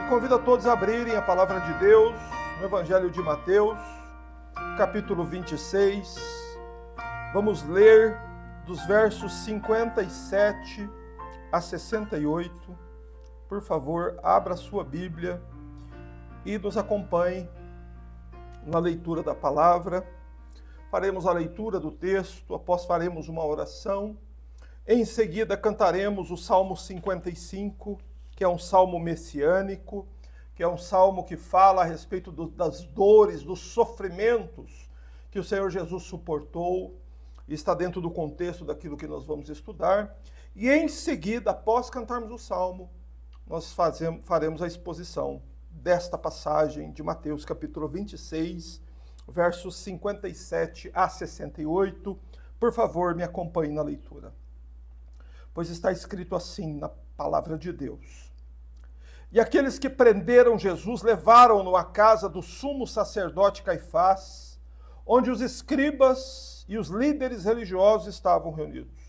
Convido a todos a abrirem a palavra de Deus no Evangelho de Mateus, capítulo 26. Vamos ler dos versos 57 a 68. Por favor, abra sua Bíblia e nos acompanhe na leitura da palavra. Faremos a leitura do texto, após faremos uma oração. Em seguida, cantaremos o Salmo 55, que é um salmo messiânico, que é um salmo que fala a respeito das dores, dos sofrimentos que o Senhor Jesus suportou, e está dentro do contexto daquilo que nós vamos estudar. E em seguida, após cantarmos o salmo, nós faremos a exposição desta passagem de Mateus, capítulo 26, versos 57 a 68. Por favor, me acompanhe na leitura. Pois está escrito assim na palavra de Deus. E aqueles que prenderam Jesus levaram-no à casa do sumo sacerdote Caifás, onde os escribas e os líderes religiosos estavam reunidos.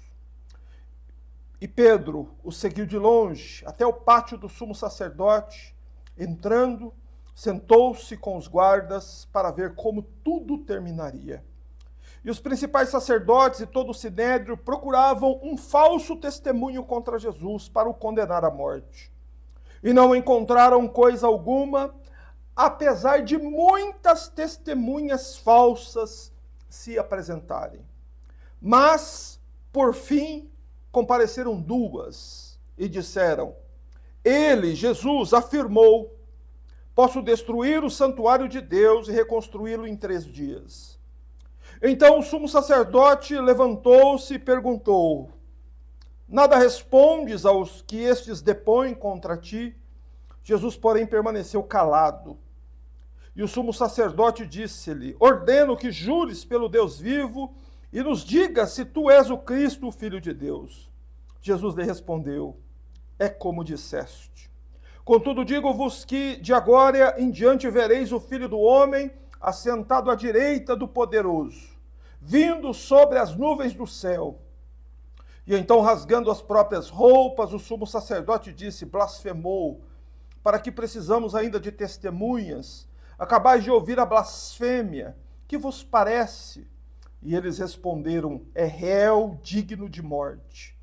E Pedro o seguiu de longe até o pátio do sumo sacerdote. Entrando, sentou-se com os guardas para ver como tudo terminaria. E os principais sacerdotes e todo o sinédrio procuravam um falso testemunho contra Jesus para o condenar à morte. E não encontraram coisa alguma, apesar de muitas testemunhas falsas se apresentarem. Mas, por fim, compareceram duas e disseram: ele, Jesus, afirmou: posso destruir o santuário de Deus e reconstruí-lo em 3 dias. Então o sumo sacerdote levantou-se e perguntou: nada respondes aos que estes depõem contra ti? Jesus, porém, permaneceu calado. E o sumo sacerdote disse-lhe: ordeno que jures pelo Deus vivo e nos diga se tu és o Cristo, o Filho de Deus. Jesus lhe respondeu: é como disseste. Contudo, digo-vos que de agora em diante vereis o Filho do Homem assentado à direita do Poderoso, vindo sobre as nuvens do céu. E então, rasgando as próprias roupas, o sumo sacerdote disse: blasfemou. Para que precisamos ainda de testemunhas? Acabais de ouvir a blasfêmia. Que vos parece? E eles responderam: é réu digno de morte.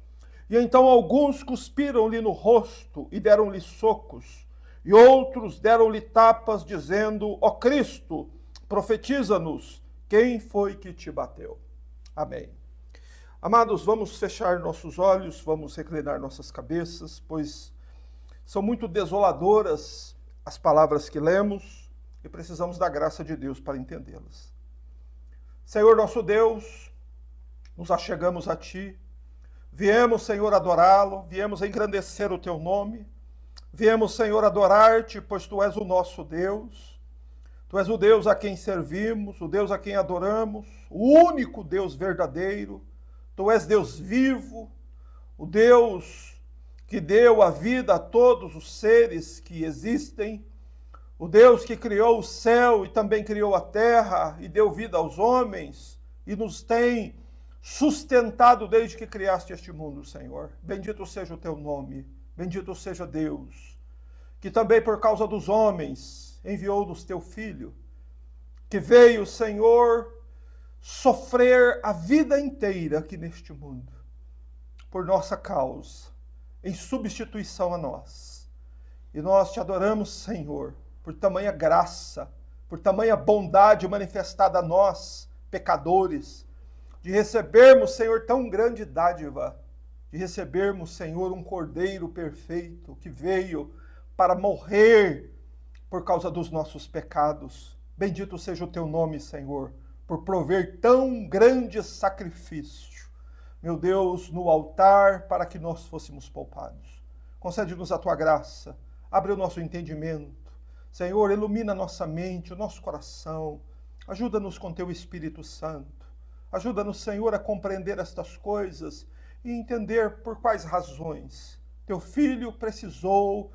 E então alguns cuspiram-lhe no rosto e deram-lhe socos, e outros deram-lhe tapas, dizendo: ó Cristo, profetiza-nos, quem foi que te bateu? Amém. Amados, vamos fechar nossos olhos, vamos reclinar nossas cabeças, pois são muito desoladoras as palavras que lemos e precisamos da graça de Deus para entendê-las. Senhor nosso Deus, nos achegamos a Ti, viemos, Senhor, adorá-lo, viemos engrandecer o Teu nome, viemos, Senhor, adorar-Te, pois Tu és o nosso Deus, Tu és o Deus a quem servimos, o Deus a quem adoramos, o único Deus verdadeiro. Tu és Deus vivo, o Deus que deu a vida a todos os seres que existem, o Deus que criou o céu e também criou a terra e deu vida aos homens e nos tem sustentado desde que criaste este mundo, Senhor. Bendito seja o teu nome, bendito seja Deus, que também por causa dos homens enviou-nos teu Filho, que veio, Senhor, sofrer a vida inteira aqui neste mundo, por nossa causa, em substituição a nós. E nós te adoramos, Senhor, por tamanha graça, por tamanha bondade manifestada a nós, pecadores, de recebermos, Senhor, tão grande dádiva, de recebermos, Senhor, um Cordeiro perfeito que veio para morrer por causa dos nossos pecados. Bendito seja o teu nome, Senhor, por prover tão grande sacrifício, meu Deus, no altar, para que nós fôssemos poupados. Concede-nos a tua graça, abre o nosso entendimento. Senhor, ilumina nossa mente, o nosso coração, ajuda-nos com teu Espírito Santo. Ajuda-nos, Senhor, a compreender estas coisas e entender por quais razões teu Filho precisou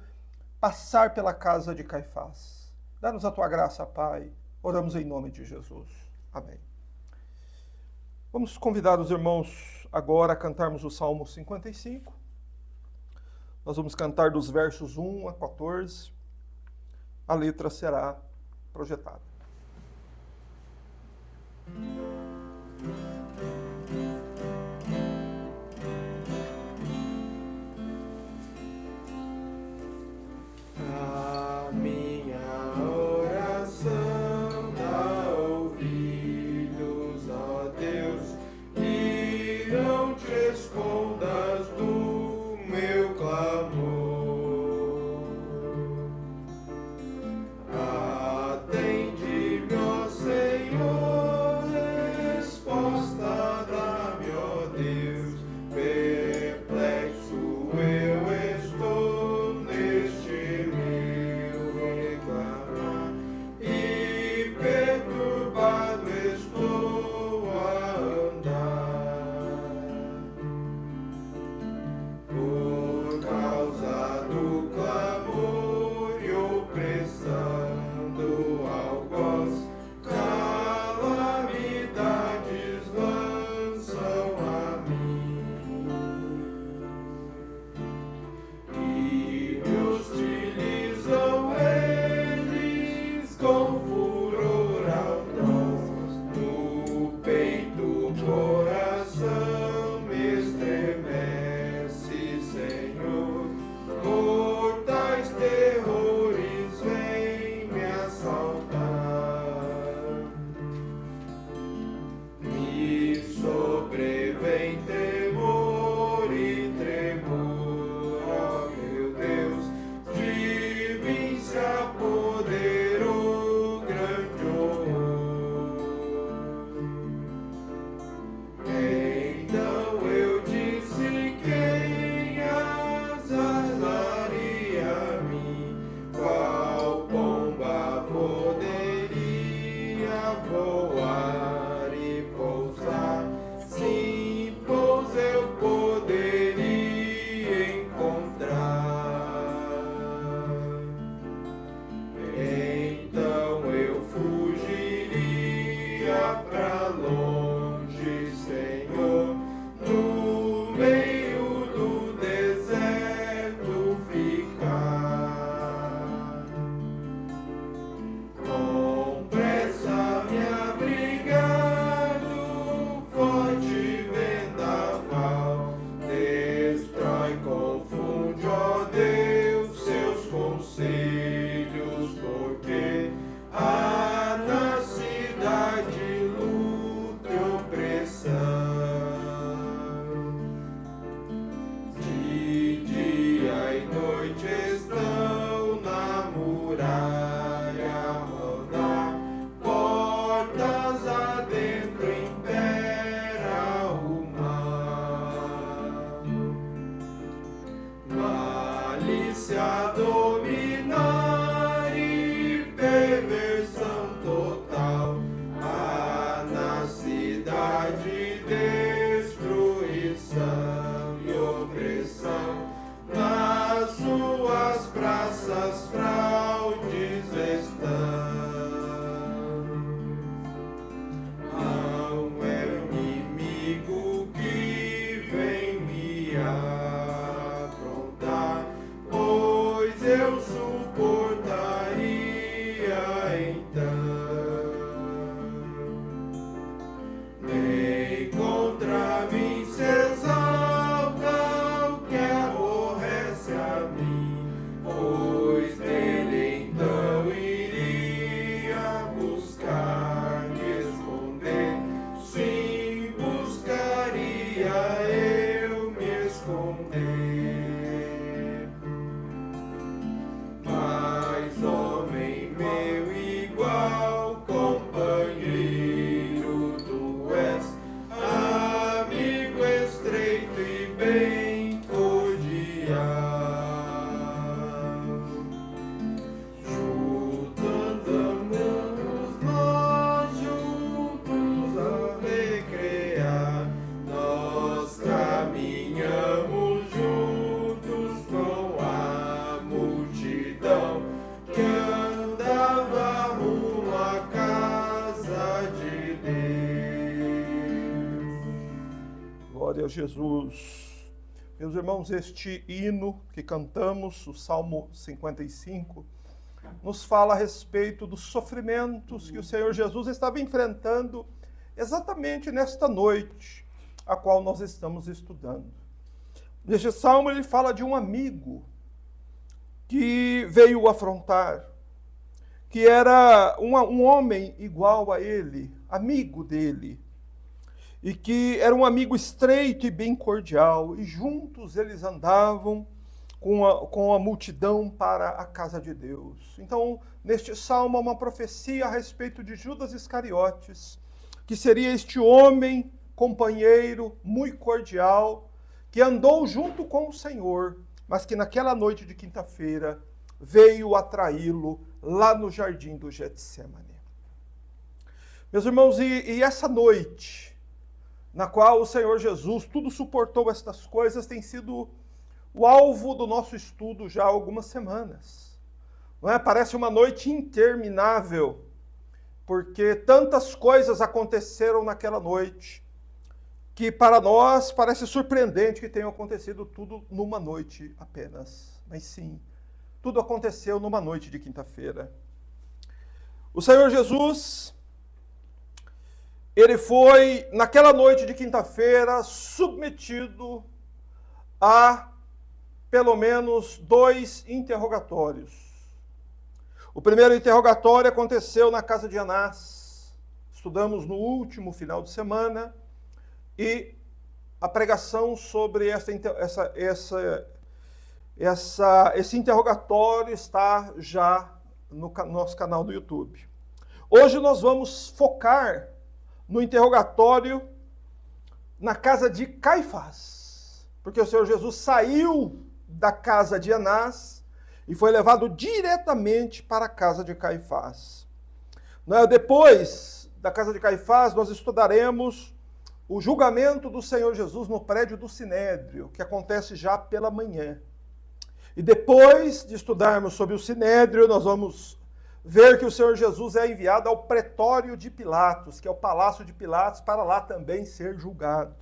passar pela casa de Caifás. Dá-nos a tua graça, Pai. Oramos em nome de Jesus. Amém. Vamos convidar os irmãos agora a cantarmos o Salmo 55. Nós vamos cantar dos versos 1 a 14. a letra será projetada. A minha oração dá ouvidos, ó Deus, e não te escondas do meu clamor. Atende-me, ó Senhor, resposta dá-me, ó Deus, perplexo eu estou neste meu reclamar e perturbado estou a andar por causa do clamor e opressão do algoz. Calamidades lançam a mim e me hostilizam eles com furor atroz. No peito o coração me estremece, Senhor. Mortais terrores vêm me assaltar. Me sobrevém temor e tremor, ó meu Deus, de mim se apoderou grande horror. Então eu disse: quem azaria a mim? Qual pomba poderia voar e pousar? Sim, pois eu poderia encontrar. Então eu fugiria pra longe, Senhor, no meio do deserto ficar. Com pressa me abrigar do forte vendaval, destrói, confunde, ó Deus, seus conselhos, porque há na cidade luta e opressão. De dia e noite estão na muralha a rodar, portas adentro impera o mal. Malícia dominar e perversão total, há na cidade destruição e opressão. Nas suas praças fraudes estão. Não é o inimigo que vem me afrontar, pois eu suportaria então. Nem contra mim se exalta o que aborrece a mim, pois nele então iria buscar me esconder. Sim, buscaria eu me esconder. Mas homem meu igual, companheiro tu és, amigo estreito e bem cordial. Juntos andamos nós juntos a recrear, nós caminhamos juntos com a multidão que andava rumo à casa de Deus. Glória a Jesus. Meus irmãos, este hino que cantamos, o Salmo 55, nos fala a respeito dos sofrimentos que o Senhor Jesus estava enfrentando exatamente nesta noite, a qual nós estamos estudando. Neste salmo ele fala de um amigo que veio o afrontar, que era um homem igual a ele, amigo dele, e que era um amigo estreito e bem cordial, e juntos eles andavam com a multidão para a casa de Deus. Então, neste salmo há uma profecia a respeito de Judas Iscariotes, que seria este homem, companheiro, muito cordial, que andou junto com o Senhor, mas que naquela noite de quinta-feira veio atraí-lo lá no jardim do Getsemane. Meus irmãos, e essa noite, na qual o Senhor Jesus tudo suportou estas coisas, tem sido o alvo do nosso estudo já há algumas semanas. Não é? Parece uma noite interminável, porque tantas coisas aconteceram naquela noite, que para nós parece surpreendente que tenham acontecido tudo numa noite apenas. Mas sim, tudo aconteceu numa noite de quinta-feira. O Senhor Jesus, ele foi, naquela noite de quinta-feira, submetido a pelo menos 2 interrogatórios. O primeiro interrogatório aconteceu na casa de Anás. Estudamos no último final de semana, e a pregação sobre esse interrogatório está já no nosso canal do YouTube. Hoje nós vamos focar no interrogatório na casa de Caifás, porque o Senhor Jesus saiu da casa de Anás e foi levado diretamente para a casa de Caifás. Depois da casa de Caifás, nós estudaremos o julgamento do Senhor Jesus no prédio do Sinédrio, que acontece já pela manhã. E depois de estudarmos sobre o Sinédrio, nós vamos ver que o Senhor Jesus é enviado ao pretório de Pilatos, que é o palácio de Pilatos, para lá também ser julgado.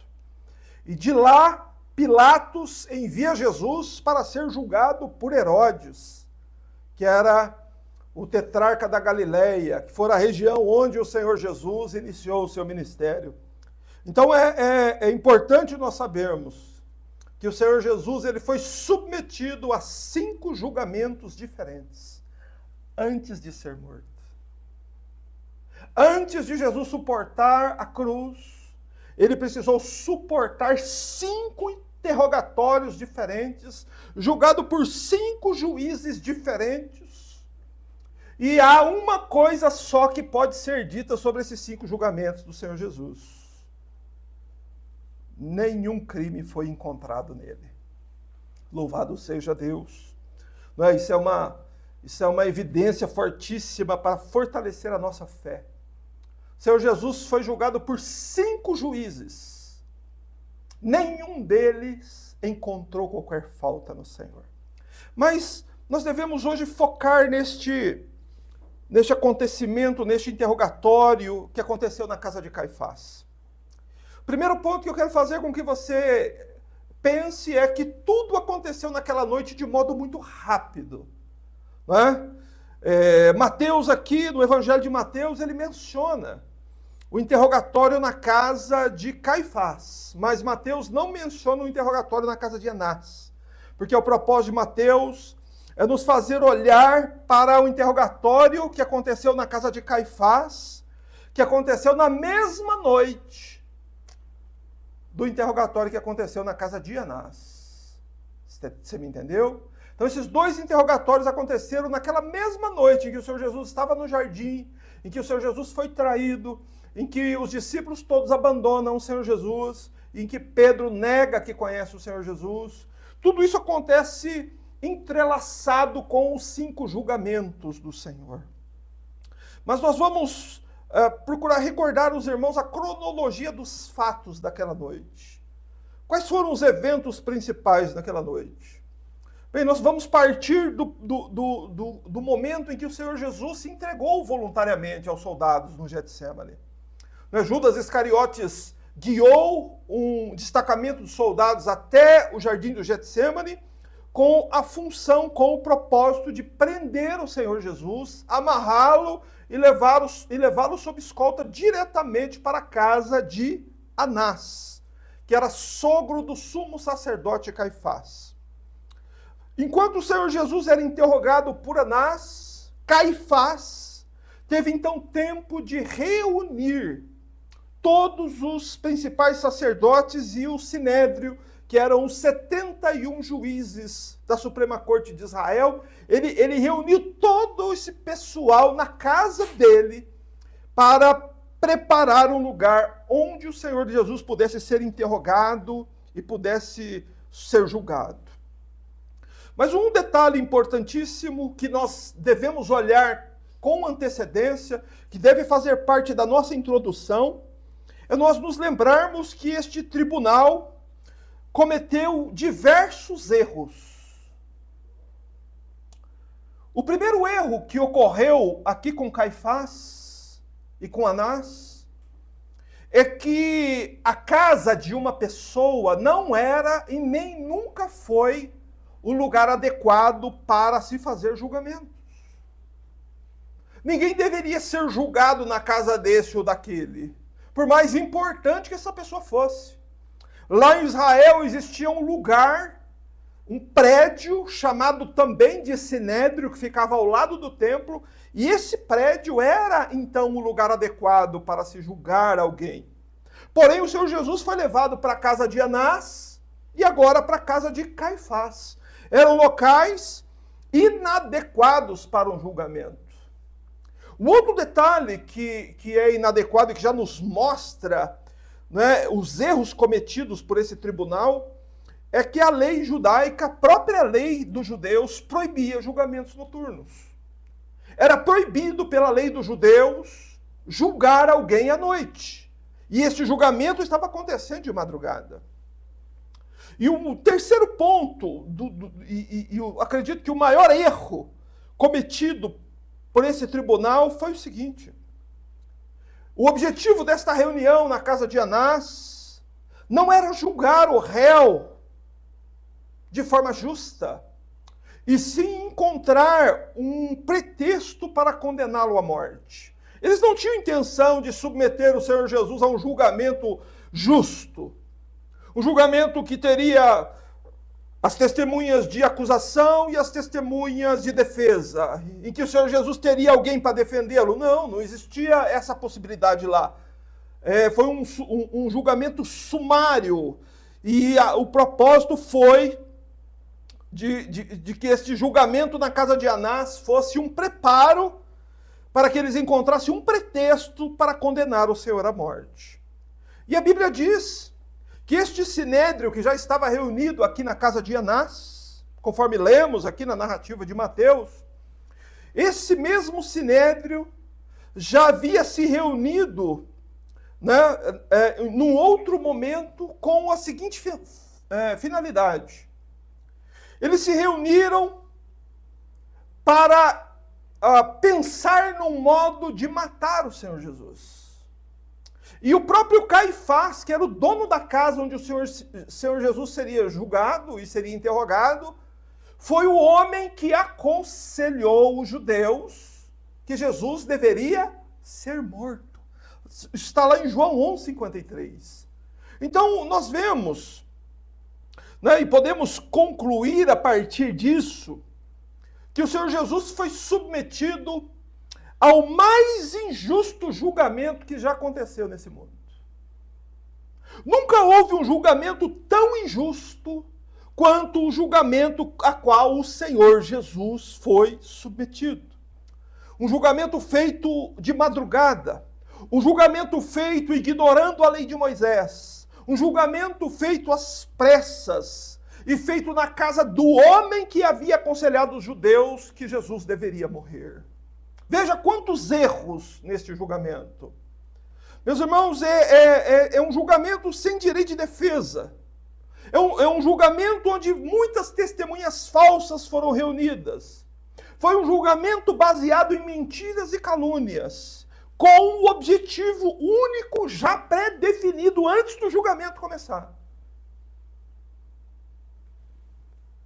E de lá, Pilatos envia Jesus para ser julgado por Herodes, que era o tetrarca da Galileia, que fora a região onde o Senhor Jesus iniciou o seu ministério. Então é importante nós sabermos que o Senhor Jesus ele foi submetido a 5 julgamentos diferentes antes de ser morto. Antes de Jesus suportar a cruz, ele precisou suportar 5 interrogatórios diferentes, julgado por 5 juízes diferentes. E há uma coisa só que pode ser dita sobre esses 5 julgamentos do Senhor Jesus: nenhum crime foi encontrado nele. Louvado seja Deus. Isso é uma evidência fortíssima para fortalecer a nossa fé. O Senhor Jesus foi julgado por 5 juízes. Nenhum deles encontrou qualquer falta no Senhor. Mas nós devemos hoje focar neste acontecimento, neste interrogatório que aconteceu na casa de Caifás. O primeiro ponto que eu quero fazer com que você pense é que tudo aconteceu naquela noite de modo muito rápido. Não é? Mateus aqui, no Evangelho de Mateus, ele menciona o interrogatório na casa de Caifás, mas Mateus não menciona o interrogatório na casa de Anás, porque o propósito de Mateus é nos fazer olhar para o interrogatório que aconteceu na casa de Caifás, que aconteceu na mesma noite do interrogatório que aconteceu na casa de Anás. Você me entendeu? Então esses 2 interrogatórios aconteceram naquela mesma noite em que o Senhor Jesus estava no jardim, em que o Senhor Jesus foi traído, em que os discípulos todos abandonam o Senhor Jesus, em que Pedro nega que conhece o Senhor Jesus. Tudo isso acontece entrelaçado com os 5 julgamentos do Senhor. Mas nós vamos procurar recordar os irmãos a cronologia dos fatos daquela noite. Quais foram os eventos principais daquela noite? Bem, nós vamos partir do momento em que o Senhor Jesus se entregou voluntariamente aos soldados no Getsemane. Judas Iscariotes guiou um destacamento de soldados até o jardim do Getsemane, com a função, com o propósito de prender o Senhor Jesus, amarrá-lo e levá-lo sob escolta diretamente para a casa de Anás, que era sogro do sumo sacerdote Caifás. Enquanto o Senhor Jesus era interrogado por Anás, Caifás teve então tempo de reunir todos os principais sacerdotes e o sinédrio, que eram os 71 juízes da Suprema Corte de Israel. Ele reuniu todo esse pessoal na casa dele para preparar um lugar onde o Senhor Jesus pudesse ser interrogado e pudesse ser julgado. Mas um detalhe importantíssimo que nós devemos olhar com antecedência, que deve fazer parte da nossa introdução, é nós nos lembrarmos que este tribunal cometeu diversos erros. O primeiro erro que ocorreu aqui com Caifás e com Anás é que a casa de uma pessoa não era e nem nunca foi o lugar adequado para se fazer julgamentos. Ninguém deveria ser julgado na casa desse ou daquele, por mais importante que essa pessoa fosse. Lá em Israel existia um lugar, um prédio chamado também de Sinédrio, que ficava ao lado do templo, e esse prédio era então o lugar adequado para se julgar alguém. Porém, o Senhor Jesus foi levado para a casa de Anás e agora para a casa de Caifás. Eram locais inadequados para um julgamento. Um outro detalhe que é inadequado e que já nos mostra, né, os erros cometidos por esse tribunal, é que a lei judaica, a própria lei dos judeus, proibia julgamentos noturnos. Era proibido pela lei dos judeus julgar alguém à noite. E esse julgamento estava acontecendo de madrugada. E o terceiro ponto, eu acredito que o maior erro cometido por esse tribunal foi o seguinte: o objetivo desta reunião na casa de Anás não era julgar o réu de forma justa, e sim encontrar um pretexto para condená-lo à morte. Eles não tinham intenção de submeter o Senhor Jesus a um julgamento justo, um julgamento que teria as testemunhas de acusação e as testemunhas de defesa, em que o Senhor Jesus teria alguém para defendê-lo. Não existia essa possibilidade lá. Foi um julgamento sumário, e o propósito foi de que este julgamento na casa de Anás fosse um preparo para que eles encontrassem um pretexto para condenar o Senhor à morte. E a Bíblia diz que este sinédrio que já estava reunido aqui na casa de Anás, conforme lemos aqui na narrativa de Mateus, esse mesmo sinédrio já havia se reunido, né, num outro momento, com a seguinte finalidade. Eles se reuniram para pensar num modo de matar o Senhor Jesus. E o próprio Caifás, que era o dono da casa onde o Senhor Jesus seria julgado e seria interrogado, foi o homem que aconselhou os judeus que Jesus deveria ser morto. Está lá em João 11:53. Então, nós vemos, né, e podemos concluir a partir disso, que o Senhor Jesus foi submetido ao mais injusto julgamento que já aconteceu nesse mundo. Nunca houve um julgamento tão injusto quanto o julgamento a qual o Senhor Jesus foi submetido. Um julgamento feito de madrugada, um julgamento feito ignorando a lei de Moisés, um julgamento feito às pressas e feito na casa do homem que havia aconselhado os judeus que Jesus deveria morrer. Veja quantos erros neste julgamento. Meus irmãos, é um julgamento sem direito de defesa. É um julgamento onde muitas testemunhas falsas foram reunidas. Foi um julgamento baseado em mentiras e calúnias, com um objetivo único já pré-definido antes do julgamento começar.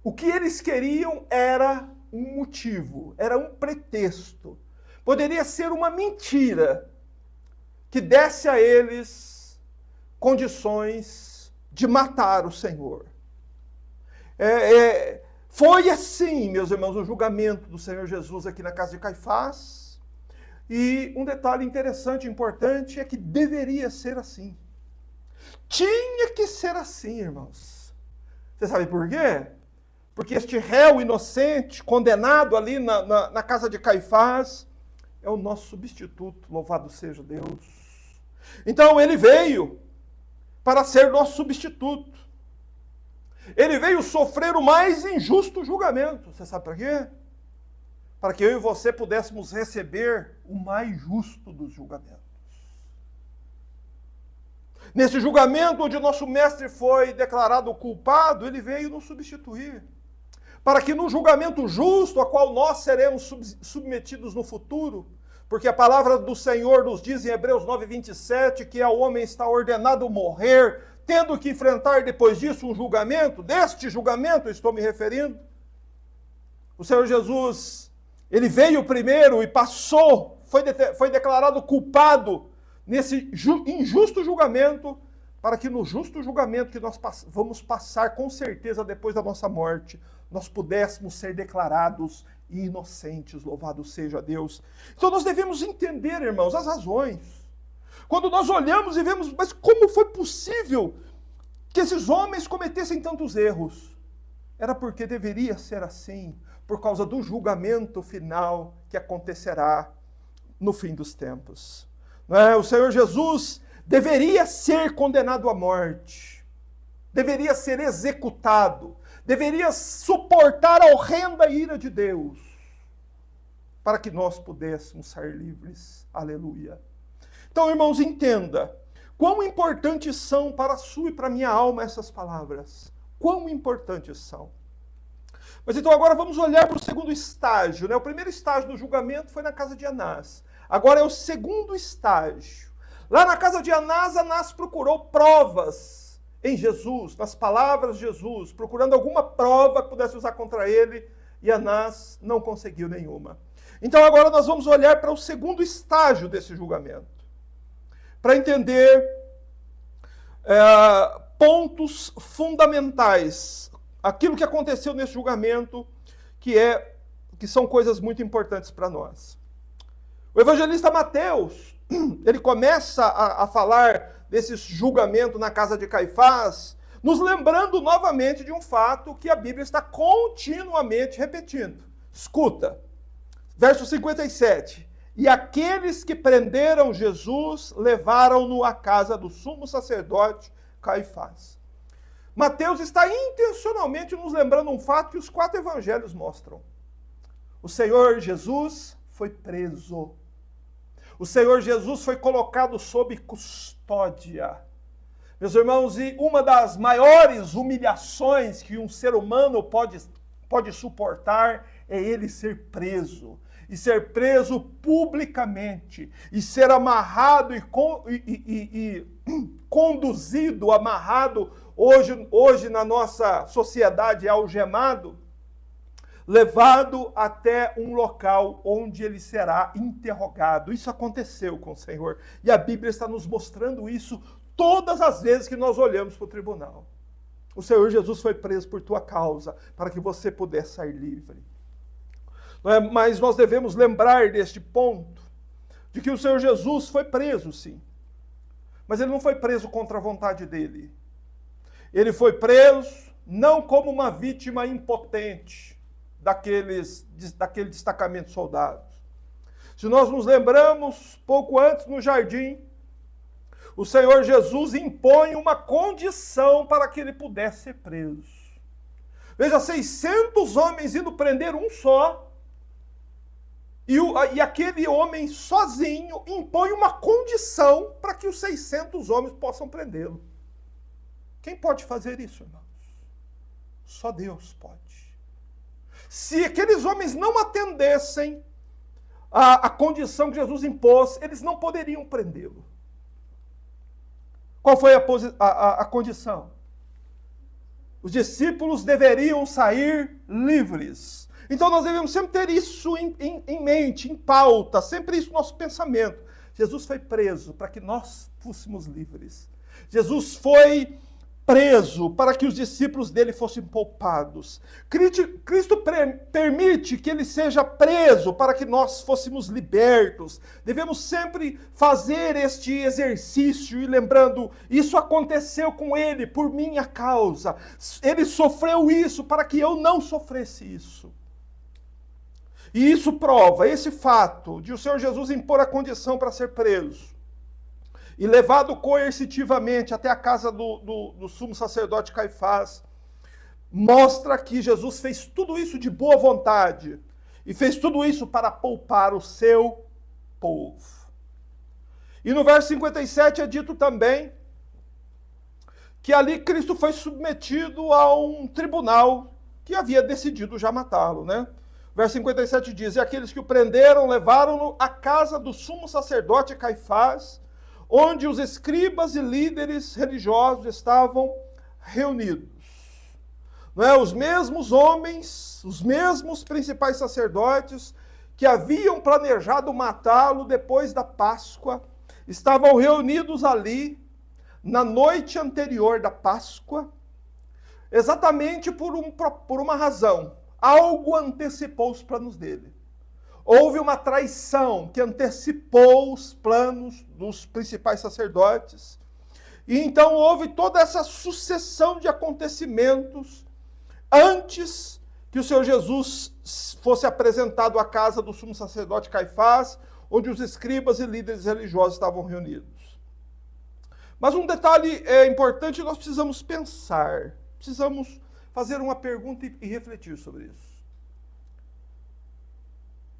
O que eles queriam era um motivo, era um pretexto. Poderia ser uma mentira que desse a eles condições de matar o Senhor. Foi assim, meus irmãos, o julgamento do Senhor Jesus aqui na casa de Caifás. E um detalhe interessante, importante, é que deveria ser assim. Tinha que ser assim, irmãos. Você sabe por quê? Porque este réu inocente, condenado ali na casa de Caifás, é o nosso substituto, louvado seja Deus. Então ele veio para ser nosso substituto. Ele veio sofrer o mais injusto julgamento. Você sabe para quê? Para que eu e você pudéssemos receber o mais justo dos julgamentos. Nesse julgamento onde o nosso mestre foi declarado culpado, ele veio nos substituir. Para que no julgamento justo, a qual nós seremos submetidos no futuro, porque a palavra do Senhor nos diz em Hebreus 9:27 que ao homem está ordenado morrer, tendo que enfrentar depois disso um julgamento. Deste julgamento estou me referindo. O Senhor Jesus, ele veio primeiro e passou, foi declarado culpado nesse injusto julgamento, para que no justo julgamento que nós vamos passar com certeza depois da nossa morte, nós pudéssemos ser declarados inocentes, louvado seja Deus. Então nós devemos entender, irmãos, as razões. Quando nós olhamos e vemos, mas como foi possível que esses homens cometessem tantos erros? Era porque deveria ser assim, por causa do julgamento final que acontecerá no fim dos tempos. Não é? O Senhor Jesus deveria ser condenado à morte, deveria ser executado, deveria suportar a horrenda ira de Deus, para que nós pudéssemos sair livres. Aleluia. Então, irmãos, entenda, quão importantes são para a sua e para a minha alma essas palavras. Quão importantes são. Mas então agora vamos olhar para o segundo estágio, né? O primeiro estágio do julgamento foi na casa de Anás. Agora é o segundo estágio. Lá na casa de Anás, Anás procurou provas em Jesus, nas palavras de Jesus, procurando alguma prova que pudesse usar contra ele, e Anás não conseguiu nenhuma. Então agora nós vamos olhar para o segundo estágio desse julgamento, para entender pontos fundamentais, aquilo que aconteceu nesse julgamento, que são coisas muito importantes para nós. O evangelista Mateus, ele começa a falar desse julgamento na casa de Caifás, nos lembrando novamente de um fato que a Bíblia está continuamente repetindo. Escuta, verso 57. E aqueles que prenderam Jesus levaram-no à casa do sumo sacerdote Caifás. Mateus está intencionalmente nos lembrando um fato que os 4 evangelhos mostram. O Senhor Jesus foi preso. O Senhor Jesus foi colocado sob custódia. Meus irmãos, e uma das maiores humilhações que um ser humano pode suportar é ele ser preso. E ser preso publicamente. E ser amarrado e conduzido, amarrado, hoje na nossa sociedade é algemado, levado até um local onde ele será interrogado. Isso aconteceu com o Senhor. E a Bíblia está nos mostrando isso todas as vezes que nós olhamos para o tribunal. O Senhor Jesus foi preso por tua causa, para que você pudesse sair livre. Mas nós devemos lembrar deste ponto, de que o Senhor Jesus foi preso, sim. Mas ele não foi preso contra a vontade dele. Ele foi preso não como uma vítima impotente daquele destacamento de soldados. Se nós nos lembramos, pouco antes no jardim, o Senhor Jesus impõe uma condição para que ele pudesse ser preso. Veja, 600 homens indo prender um só, e aquele homem sozinho impõe uma condição para que os 600 homens possam prendê-lo. Quem pode fazer isso, irmãos? Só Deus pode. Se aqueles homens não atendessem à condição que Jesus impôs, eles não poderiam prendê-lo. Qual foi a condição? Os discípulos deveriam sair livres. Então nós devemos sempre ter isso em mente, em pauta, sempre isso no nosso pensamento. Jesus foi preso para que nós fôssemos livres. Jesus foi preso para que os discípulos dele fossem poupados. Cristo permite que ele seja preso para que nós fôssemos libertos. Devemos sempre fazer este exercício e lembrando, isso aconteceu com ele por minha causa. Ele sofreu isso para que eu não sofresse isso. E isso prova, esse fato de o Senhor Jesus impor a condição para ser preso e levado coercitivamente até a casa do sumo sacerdote Caifás, mostra que Jesus fez tudo isso de boa vontade e fez tudo isso para poupar o seu povo. E no verso 57 é dito também que ali Cristo foi submetido a um tribunal que havia decidido já matá-lo, né? Verso 57 diz, e aqueles que o prenderam levaram-no à casa do sumo sacerdote Caifás, onde os escribas e líderes religiosos estavam reunidos. Não é? Os mesmos homens, os mesmos principais sacerdotes que haviam planejado matá-lo depois da Páscoa, estavam reunidos ali na noite anterior da Páscoa, exatamente por uma razão. Algo antecipou os planos dele. Houve uma traição que antecipou os planos dos principais sacerdotes. E então houve toda essa sucessão de acontecimentos antes que o Senhor Jesus fosse apresentado à casa do sumo sacerdote Caifás, onde os escribas e líderes religiosos estavam reunidos. Mas um detalhe importante, nós precisamos pensar, precisamos fazer uma pergunta e refletir sobre isso.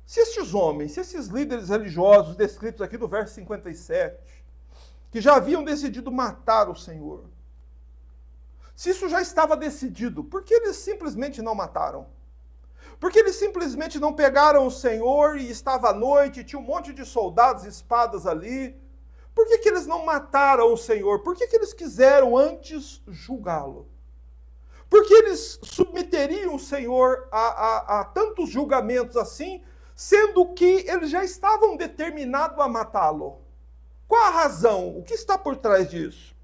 Se estes homens, se esses líderes religiosos descritos aqui no verso 57, que já haviam decidido matar o Senhor, se isso já estava decidido, por que eles simplesmente não mataram? Por que eles simplesmente não pegaram o Senhor e estava à noite, tinha um monte de soldados e espadas ali? Por que eles não mataram o Senhor? Por que eles quiseram antes julgá-lo? Por que eles submeteriam o Senhor a tantos julgamentos assim, sendo que eles já estavam determinados a matá-lo? Qual a razão? O que está por trás disso?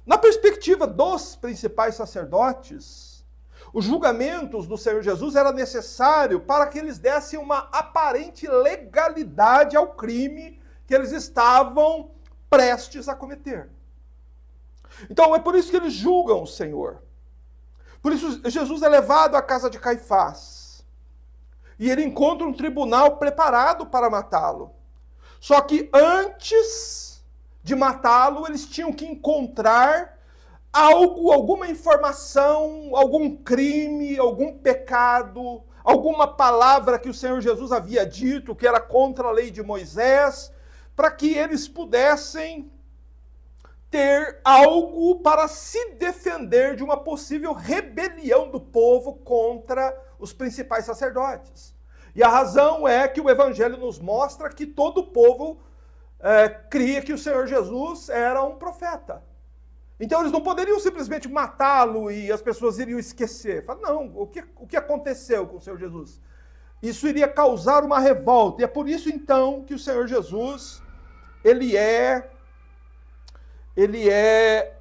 Na perspectiva dos principais sacerdotes, os julgamentos do Senhor Jesus era necessário para que eles dessem uma aparente legalidade ao crime que eles estavam prestes a cometer. Então é por isso que eles julgam o Senhor. Por isso Jesus é levado à casa de Caifás. E ele encontra um tribunal preparado para matá-lo. Só que antes de matá-lo, eles tinham que encontrar algo, alguma informação, algum crime, algum pecado, alguma palavra que o Senhor Jesus havia dito, que era contra a lei de Moisés, para que eles pudessem ter algo para se defender de uma possível rebelião do povo contra os principais sacerdotes. E a razão é que o Evangelho nos mostra que todo o povo cria que o Senhor Jesus era um profeta. Então eles não poderiam simplesmente matá-lo e as pessoas iriam esquecer. Fala, não, o que aconteceu com o Senhor Jesus? Isso iria causar uma revolta. E é por isso então que o Senhor Jesus ele é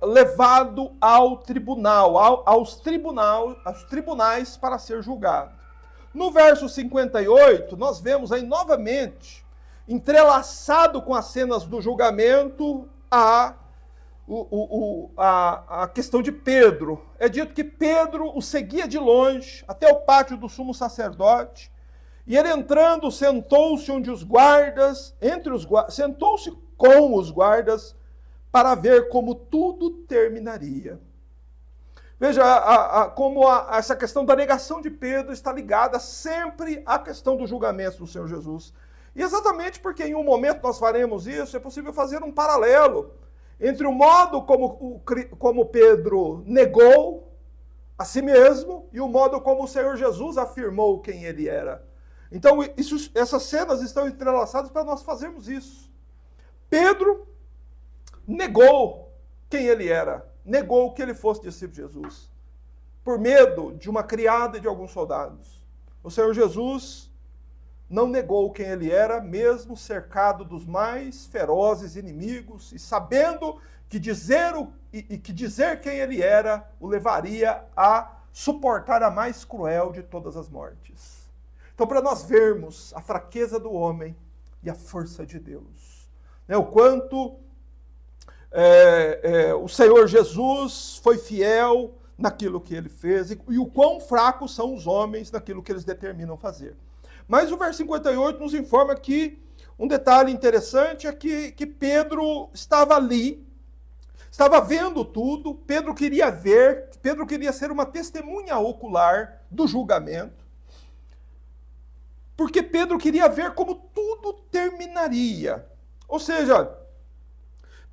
levado ao tribunal, aos tribunais para ser julgado. No verso 58, nós vemos aí novamente, entrelaçado com as cenas do julgamento, a questão de Pedro. É dito que Pedro o seguia de longe até o pátio do sumo sacerdote, e ele entrando, sentou-se onde os guardas, sentou-se com os guardas, para ver como tudo terminaria. Veja como essa questão da negação de Pedro está ligada sempre à questão do julgamento do Senhor Jesus. E exatamente porque em um momento nós faremos isso, é possível fazer um paralelo entre o modo como Pedro negou a si mesmo e o modo como o Senhor Jesus afirmou quem ele era. Então essas cenas estão entrelaçadas para nós fazermos isso. Pedro negou quem ele era. negou que ele fosse discípulo de Jesus, por medo de uma criada e de alguns soldados. O Senhor Jesus não negou quem ele era, mesmo cercado dos mais ferozes inimigos, e sabendo que dizer quem ele era o levaria a suportar a mais cruel de todas as mortes. Então, para nós vermos a fraqueza do homem e a força de Deus, né, o quanto o Senhor Jesus foi fiel naquilo que ele fez e o quão fracos são os homens naquilo que eles determinam fazer. Mas o verso 58 nos informa que um detalhe interessante é que Pedro estava ali, estava vendo tudo. Pedro queria ver, Pedro queria ser uma testemunha ocular do julgamento, porque Pedro queria ver como tudo terminaria. Ou seja,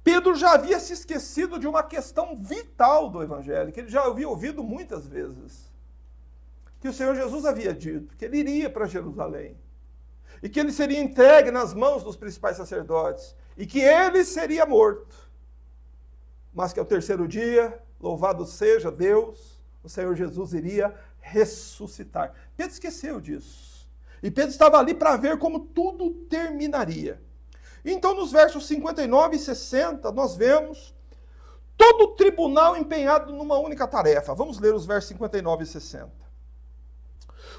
Pedro já havia se esquecido de uma questão vital do Evangelho, que ele já havia ouvido muitas vezes. Que o Senhor Jesus havia dito que ele iria para Jerusalém, e que ele seria entregue nas mãos dos principais sacerdotes, e que ele seria morto. Mas que ao terceiro dia, louvado seja Deus, o Senhor Jesus iria ressuscitar. Pedro esqueceu disso. E Pedro estava ali para ver como tudo terminaria. Então, nos versos 59 e 60, nós vemos todo o tribunal empenhado numa única tarefa. Vamos ler os versos 59 e 60.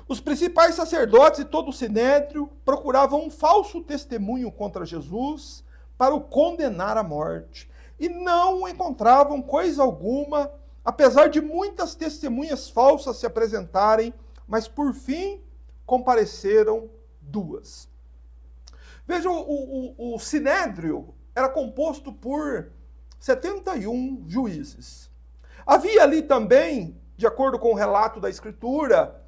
Os principais sacerdotes e todo o sinédrio procuravam um falso testemunho contra Jesus para o condenar à morte. E não encontravam coisa alguma, apesar de muitas testemunhas falsas se apresentarem, mas por fim compareceram duas. Vejam, o sinédrio era composto por 71 juízes. Havia ali também, de acordo com o relato da Escritura,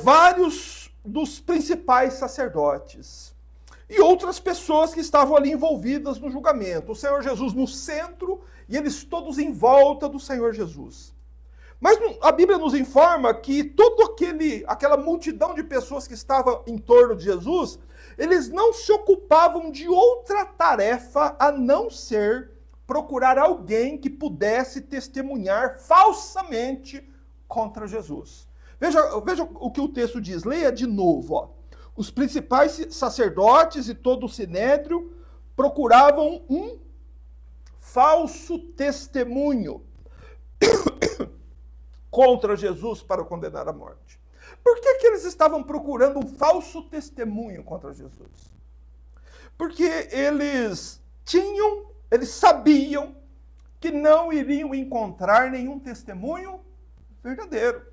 vários dos principais sacerdotes e outras pessoas que estavam ali envolvidas no julgamento. O Senhor Jesus no centro e eles todos em volta do Senhor Jesus. Mas a Bíblia nos informa que toda aquela multidão de pessoas que estava em torno de Jesus, eles não se ocupavam de outra tarefa a não ser procurar alguém que pudesse testemunhar falsamente contra Jesus. Veja o que o texto diz, leia de novo. Ó. Os principais sacerdotes e todo o sinédrio procuravam um falso testemunho contra Jesus para o condenar à morte. Por que eles estavam procurando um falso testemunho contra Jesus? Porque eles sabiam que não iriam encontrar nenhum testemunho verdadeiro.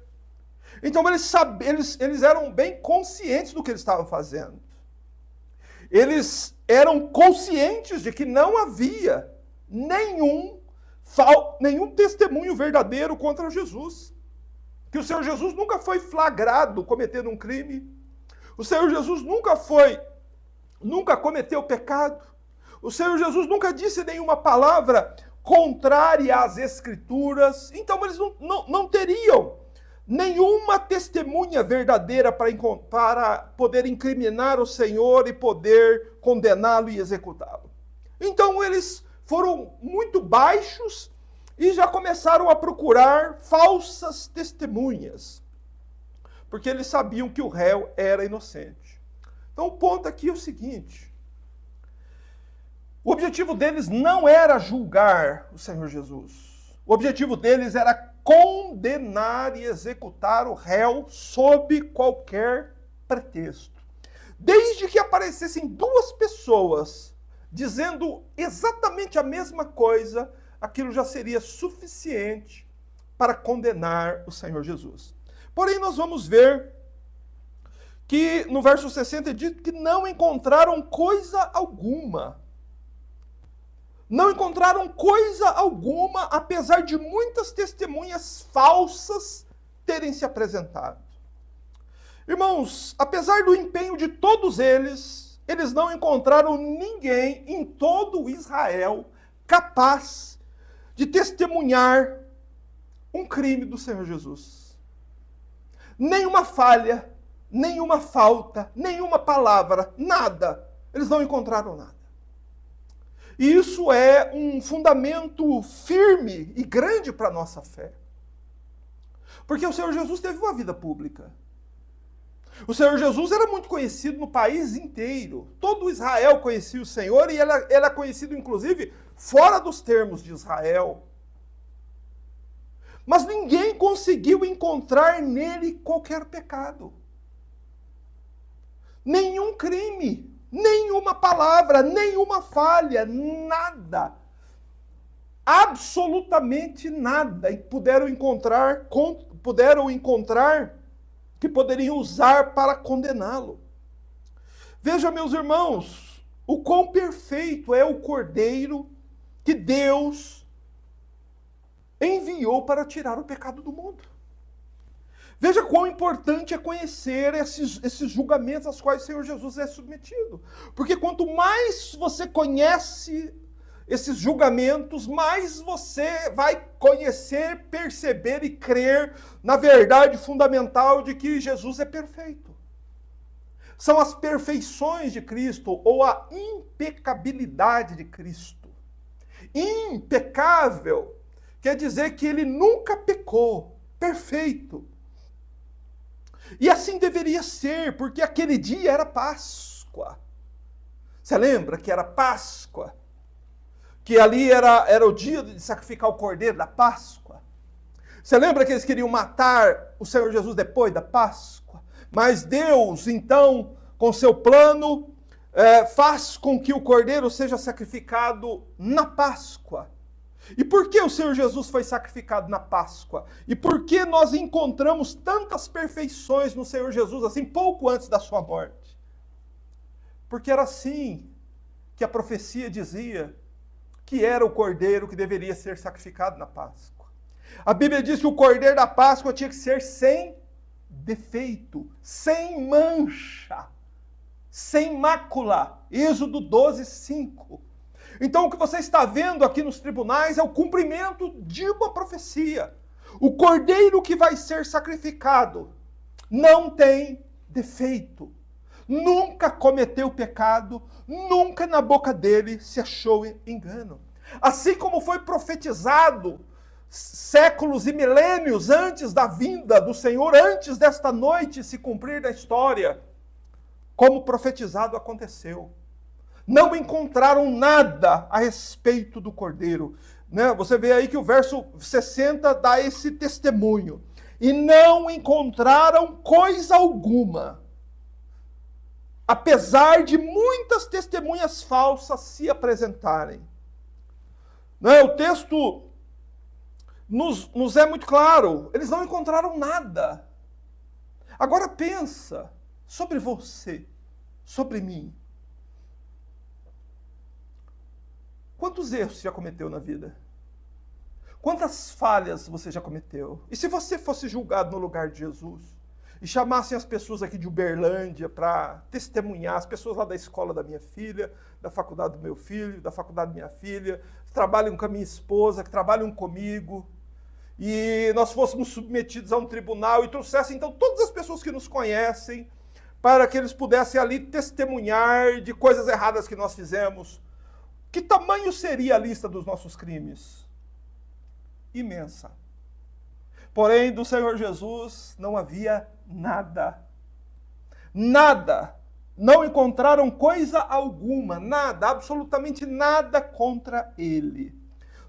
Então eles eram bem conscientes do que eles estavam fazendo. Eles eram conscientes de que não havia nenhum testemunho verdadeiro contra Jesus. Que o Senhor Jesus nunca foi flagrado cometendo um crime. O Senhor Jesus nunca cometeu pecado. O Senhor Jesus nunca disse nenhuma palavra contrária às Escrituras. Então eles não teriam nenhuma testemunha verdadeira para poder incriminar o Senhor e poder condená-lo e executá-lo. Então eles foram muito baixos e já começaram a procurar falsas testemunhas, porque eles sabiam que o réu era inocente. Então o ponto aqui é o seguinte: o objetivo deles não era julgar o Senhor Jesus. O objetivo deles era condenar e executar o réu sob qualquer pretexto. Desde que aparecessem duas pessoas dizendo exatamente a mesma coisa, aquilo já seria suficiente para condenar o Senhor Jesus. Porém, nós vamos ver que no verso 60 é dito que não encontraram coisa alguma. Não encontraram coisa alguma, apesar de muitas testemunhas falsas terem se apresentado. Irmãos, apesar do empenho de todos eles não encontraram ninguém em todo Israel capaz de testemunhar um crime do Senhor Jesus. Nenhuma falha, nenhuma falta, nenhuma palavra, nada. Eles não encontraram nada. E isso é um fundamento firme e grande para a nossa fé. Porque o Senhor Jesus teve uma vida pública. O Senhor Jesus era muito conhecido no país inteiro. Todo Israel conhecia o Senhor e ele é conhecido, inclusive, fora dos termos de Israel. Mas ninguém conseguiu encontrar nele qualquer pecado. Nenhum crime, nenhuma palavra, nenhuma falha, nada. Absolutamente nada. E puderam encontrar que poderiam usar para condená-lo. Veja, meus irmãos, o quão perfeito é o Cordeiro que Deus enviou para tirar o pecado do mundo. Veja quão importante é conhecer esses julgamentos aos quais o Senhor Jesus é submetido. Porque quanto mais você conhece esses julgamentos, mais você vai conhecer, perceber e crer na verdade fundamental de que Jesus é perfeito. São as perfeições de Cristo ou a impecabilidade de Cristo. Impecável quer dizer que ele nunca pecou, perfeito. E assim deveria ser, porque aquele dia era Páscoa. Você lembra que era Páscoa? Que ali era o dia de sacrificar o cordeiro da Páscoa. Você lembra que eles queriam matar o Senhor Jesus depois da Páscoa? Mas Deus, então, com seu plano, faz com que o cordeiro seja sacrificado na Páscoa. E por que o Senhor Jesus foi sacrificado na Páscoa? E por que nós encontramos tantas perfeições no Senhor Jesus, assim, pouco antes da sua morte? Porque era assim que a profecia dizia que era o cordeiro que deveria ser sacrificado na Páscoa. A Bíblia diz que o cordeiro da Páscoa tinha que ser sem defeito, sem mancha, sem mácula. Êxodo 12, 5. Então o que você está vendo aqui nos tribunais é o cumprimento de uma profecia. O cordeiro que vai ser sacrificado não tem defeito. Nunca cometeu pecado, nunca na boca dele se achou engano. Assim como foi profetizado séculos e milênios antes da vinda do Senhor, antes desta noite se cumprir na história, como profetizado aconteceu. Não encontraram nada a respeito do Cordeiro. Você vê aí que o verso 60 dá esse testemunho. E não encontraram coisa alguma, apesar de muitas testemunhas falsas se apresentarem. O texto nos é muito claro. Eles não encontraram nada. Agora pensa sobre você, sobre mim. Quantos erros você já cometeu na vida? Quantas falhas você já cometeu? E se você fosse julgado no lugar de Jesus e chamassem as pessoas aqui de Uberlândia para testemunhar, as pessoas lá da escola da minha filha, da faculdade do meu filho, da faculdade da minha filha, que trabalham com a minha esposa, que trabalham comigo, e nós fôssemos submetidos a um tribunal e trouxessem então todas as pessoas que nos conhecem para que eles pudessem ali testemunhar de coisas erradas que nós fizemos. Que tamanho seria a lista dos nossos crimes? Imensa. Porém, do Senhor Jesus não havia nada. Nada. Não encontraram coisa alguma, nada, absolutamente nada contra ele.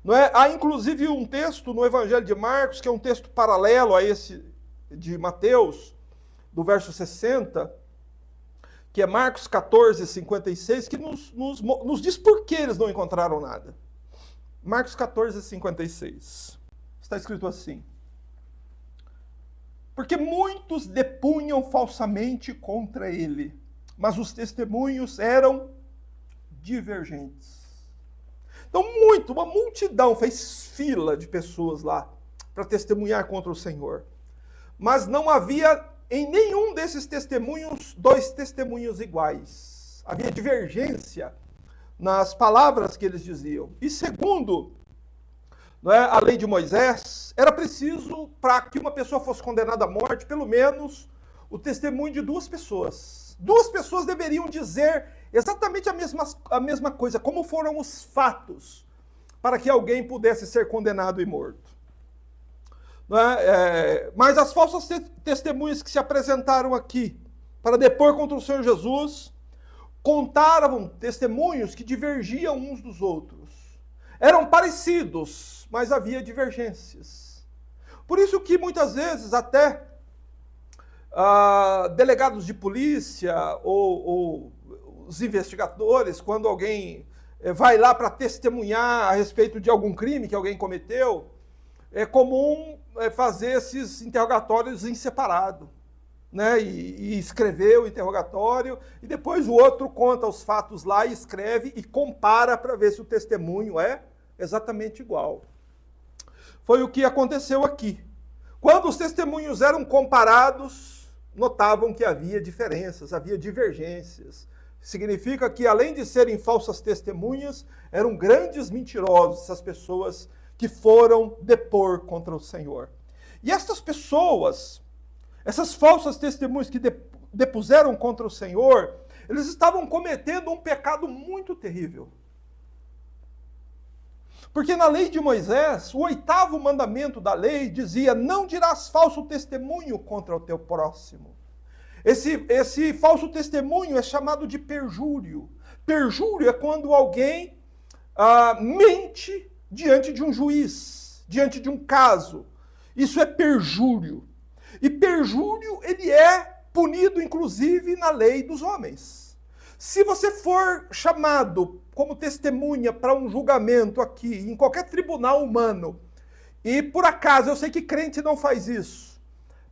Não é? Há inclusive um texto no Evangelho de Marcos, que é um texto paralelo a esse de Mateus, do verso 60, que é Marcos 14, 56, que nos diz por que eles não encontraram nada. Marcos 14, 56. Está escrito assim: porque muitos depunham falsamente contra ele, mas os testemunhos eram divergentes. Então, uma multidão fez fila de pessoas lá para testemunhar contra o Senhor. Mas não havia em nenhum desses testemunhos dois testemunhos iguais. Havia divergência nas palavras que eles diziam. E segundo a lei de Moisés, era preciso, para que uma pessoa fosse condenada à morte, pelo menos o testemunho de duas pessoas. Duas pessoas deveriam dizer exatamente a mesma coisa, como foram os fatos para que alguém pudesse ser condenado e morto. Mas as falsas testemunhas que se apresentaram aqui para depor contra o Senhor Jesus contaram testemunhos que divergiam uns dos outros. Eram parecidos, mas havia divergências. Por isso que muitas vezes até delegados de polícia ou os investigadores, quando alguém vai lá para testemunhar a respeito de algum crime que alguém cometeu, é comum fazer esses interrogatórios em separado, né? E escrever o interrogatório, e depois o outro conta os fatos lá e escreve e compara para ver se o testemunho é exatamente igual. Foi o que aconteceu aqui. Quando os testemunhos eram comparados, notavam que havia diferenças, havia divergências. Significa que, além de serem falsas testemunhas, eram grandes mentirosos, essas pessoas que foram depor contra o Senhor. E estas pessoas, essas falsas testemunhas que depuseram contra o Senhor, eles estavam cometendo um pecado muito terrível. Porque na lei de Moisés, o 8º mandamento da lei dizia: não dirás falso testemunho contra o teu próximo. Esse falso testemunho é chamado de perjúrio. Perjúrio é quando alguém mente diante de um juiz, diante de um caso. Isso é perjúrio. E perjúrio, ele é punido, inclusive, na lei dos homens. Se você for chamado como testemunha para um julgamento aqui, em qualquer tribunal humano, e por acaso, eu sei que crente não faz isso,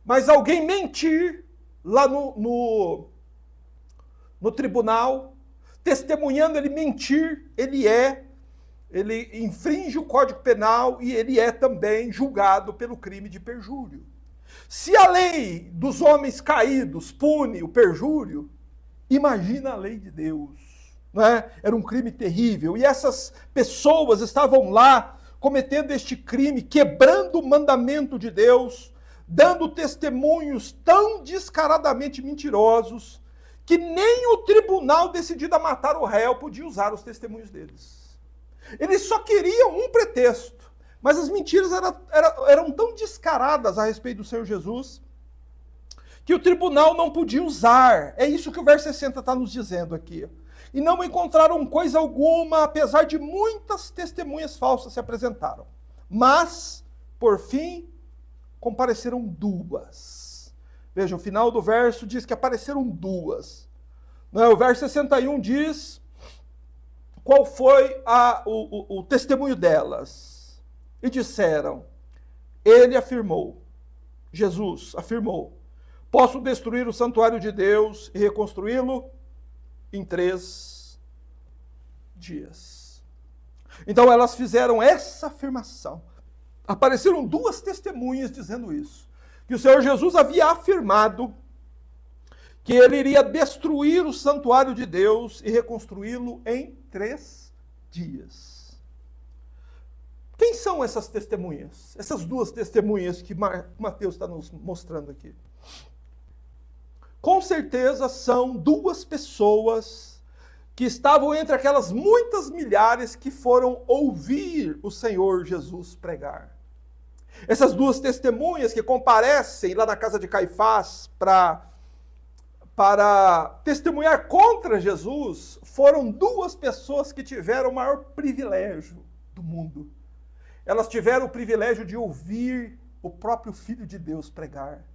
mas alguém mentir lá no tribunal, testemunhando, ele mentir, ele infringe o Código Penal e ele é também julgado pelo crime de perjúrio. Se a lei dos homens caídos pune o perjúrio, imagina a lei de Deus. Não é? Era um crime terrível. E essas pessoas estavam lá cometendo este crime, quebrando o mandamento de Deus, dando testemunhos tão descaradamente mentirosos que nem o tribunal decidido a matar o réu podia usar os testemunhos deles. Eles só queriam um pretexto, mas as mentiras eram tão descaradas a respeito do Senhor Jesus que o tribunal não podia usar. É isso que o verso 60 está nos dizendo aqui. E não encontraram coisa alguma, apesar de muitas testemunhas falsas se apresentaram. Mas, por fim, compareceram duas. Veja, o final do verso diz que apareceram duas. O verso 61 diz qual foi o testemunho delas. E disseram, ele afirmou, Jesus afirmou, posso destruir o santuário de Deus e reconstruí-lo em 3 dias. Então elas fizeram essa afirmação. Apareceram duas testemunhas dizendo isso. Que o Senhor Jesus havia afirmado que ele iria destruir o santuário de Deus e reconstruí-lo em 3 dias. Quem são essas testemunhas? Essas duas testemunhas que Mateus está nos mostrando aqui. Com certeza são duas pessoas que estavam entre aquelas muitas milhares que foram ouvir o Senhor Jesus pregar. Essas duas testemunhas que comparecem lá na casa de Caifás para testemunhar contra Jesus foram duas pessoas que tiveram o maior privilégio do mundo. Elas tiveram o privilégio de ouvir o próprio Filho de Deus pregar.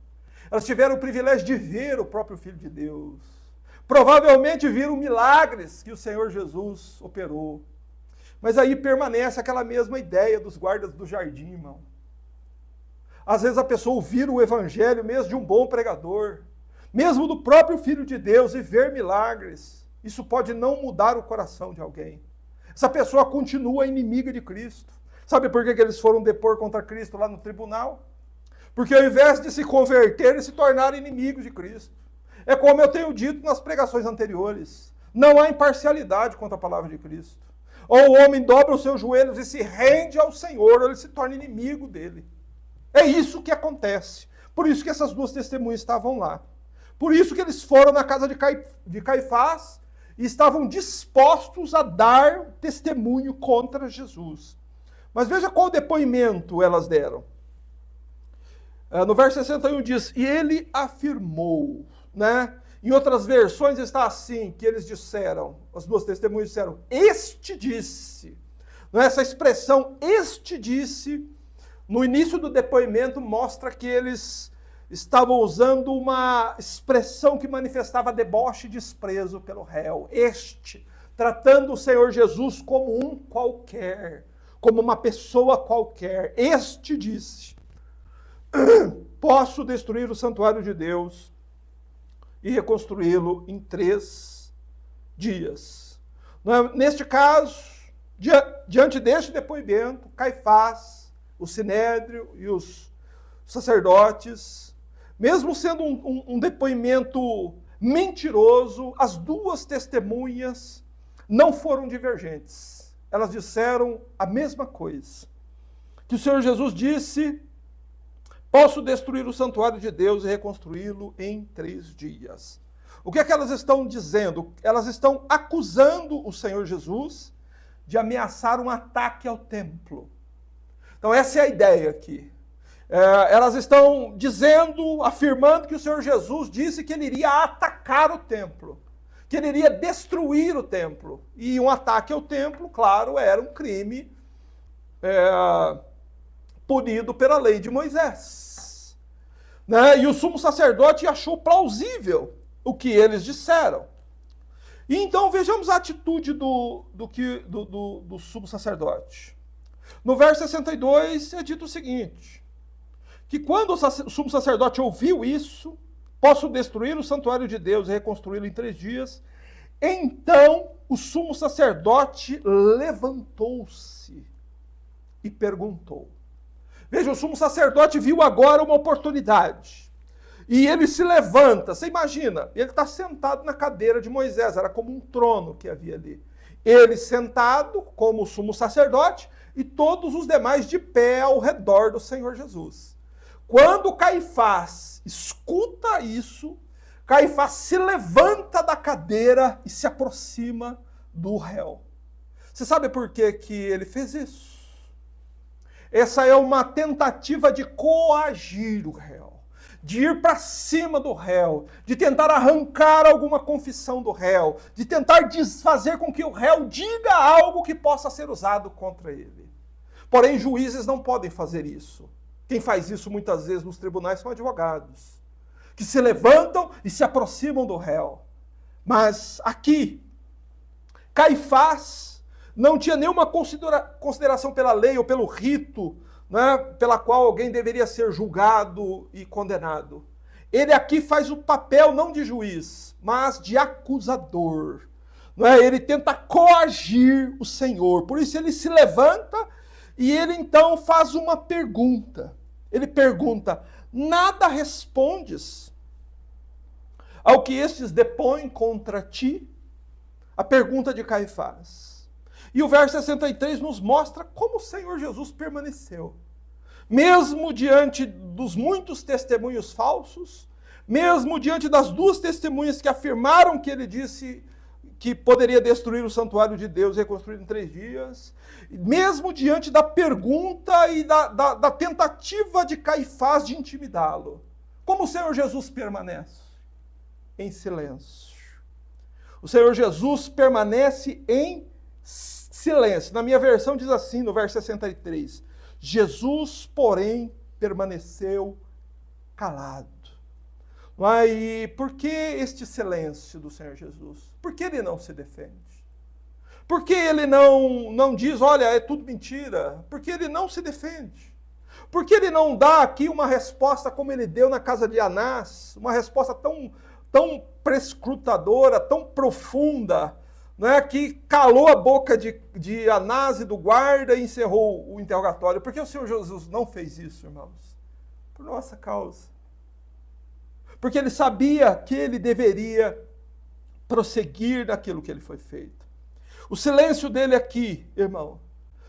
Elas tiveram o privilégio de ver o próprio Filho de Deus. Provavelmente viram milagres que o Senhor Jesus operou. Mas aí permanece aquela mesma ideia dos guardas do jardim, irmão. Às vezes a pessoa ouvir o evangelho mesmo de um bom pregador, mesmo do próprio Filho de Deus, e ver milagres. Isso pode não mudar o coração de alguém. Essa pessoa continua inimiga de Cristo. Sabe por que eles foram depor contra Cristo lá no tribunal? Porque ao invés de se converter, eles se tornaram inimigos de Cristo. É como eu tenho dito nas pregações anteriores. Não há imparcialidade quanto à palavra de Cristo. Ou o homem dobra os seus joelhos e se rende ao Senhor, ou ele se torna inimigo dele. É isso que acontece. Por isso que essas duas testemunhas estavam lá. Por isso que eles foram na casa de Caifás e estavam dispostos a dar testemunho contra Jesus. Mas veja qual depoimento elas deram. No verso 61 diz, e ele afirmou, né? Em outras versões está assim, que eles disseram, as duas testemunhas disseram, este disse. Essa expressão, este disse, no início do depoimento mostra que eles estavam usando uma expressão que manifestava deboche e desprezo pelo réu. Este, tratando o Senhor Jesus como um qualquer, como uma pessoa qualquer. Este disse, posso destruir o santuário de Deus e reconstruí-lo em 3 dias. Neste caso, diante deste depoimento, Caifás, o Sinédrio e os sacerdotes, mesmo sendo um depoimento mentiroso, as duas testemunhas não foram divergentes. Elas disseram a mesma coisa. Que o Senhor Jesus disse, posso destruir o santuário de Deus e reconstruí-lo em 3 dias. O que é que elas estão dizendo? Elas estão acusando o Senhor Jesus de ameaçar um ataque ao templo. Então essa é a ideia aqui. Elas estão dizendo, afirmando que o Senhor Jesus disse que ele iria atacar o templo, que ele iria destruir o templo. E um ataque ao templo, claro, era um crime punido pela lei de Moisés. Né? E o sumo sacerdote achou plausível o que eles disseram. E então vejamos a atitude do sumo sacerdote. No verso 62 é dito o seguinte, que quando o sumo sacerdote ouviu isso, posso destruir o santuário de Deus e reconstruí-lo em 3 dias, então o sumo sacerdote levantou-se e perguntou. Veja, o sumo sacerdote viu agora uma oportunidade. E ele se levanta, você imagina, ele está sentado na cadeira de Moisés, era como um trono que havia ali. Ele sentado como sumo sacerdote e todos os demais de pé ao redor do Senhor Jesus. Quando Caifás escuta isso, Caifás se levanta da cadeira e se aproxima do réu. Você sabe por que ele fez isso? Essa é uma tentativa de coagir o réu, de ir para cima do réu, de tentar arrancar alguma confissão do réu, de tentar fazer com que o réu diga algo que possa ser usado contra ele. Porém, juízes não podem fazer isso. Quem faz isso muitas vezes nos tribunais são advogados, que se levantam e se aproximam do réu. Mas aqui, Caifás não tinha nenhuma consideração pela lei ou pelo rito, né, pela qual alguém deveria ser julgado e condenado. Ele aqui faz o papel não de juiz, mas de acusador. Não é? Ele tenta coagir o Senhor. Por isso ele se levanta e ele então faz uma pergunta. Ele pergunta, nada respondes ao que estes depõem contra ti? A pergunta de Caifás. E o verso 63 nos mostra como o Senhor Jesus permaneceu. Mesmo diante dos muitos testemunhos falsos, mesmo diante das 2 testemunhas que afirmaram que ele disse que poderia destruir o santuário de Deus e reconstruir em 3 dias, mesmo diante da pergunta e da tentativa de Caifás de intimidá-lo, como o Senhor Jesus permanece? Em silêncio. O Senhor Jesus permanece em silêncio. Na minha versão diz assim, no verso 63, Jesus, porém, permaneceu calado. E por que este silêncio do Senhor Jesus? Por que ele não se defende? Por que ele não diz, olha, é tudo mentira? Por que ele não se defende? Por que ele não dá aqui uma resposta como ele deu na casa de Anás? Uma resposta tão prescrutadora, tão profunda, né, que calou a boca de Anás e do guarda e encerrou o interrogatório. Por que o Senhor Jesus não fez isso, irmãos? Por nossa causa. Porque ele sabia que ele deveria prosseguir naquilo que ele foi feito. O silêncio dele aqui, irmão,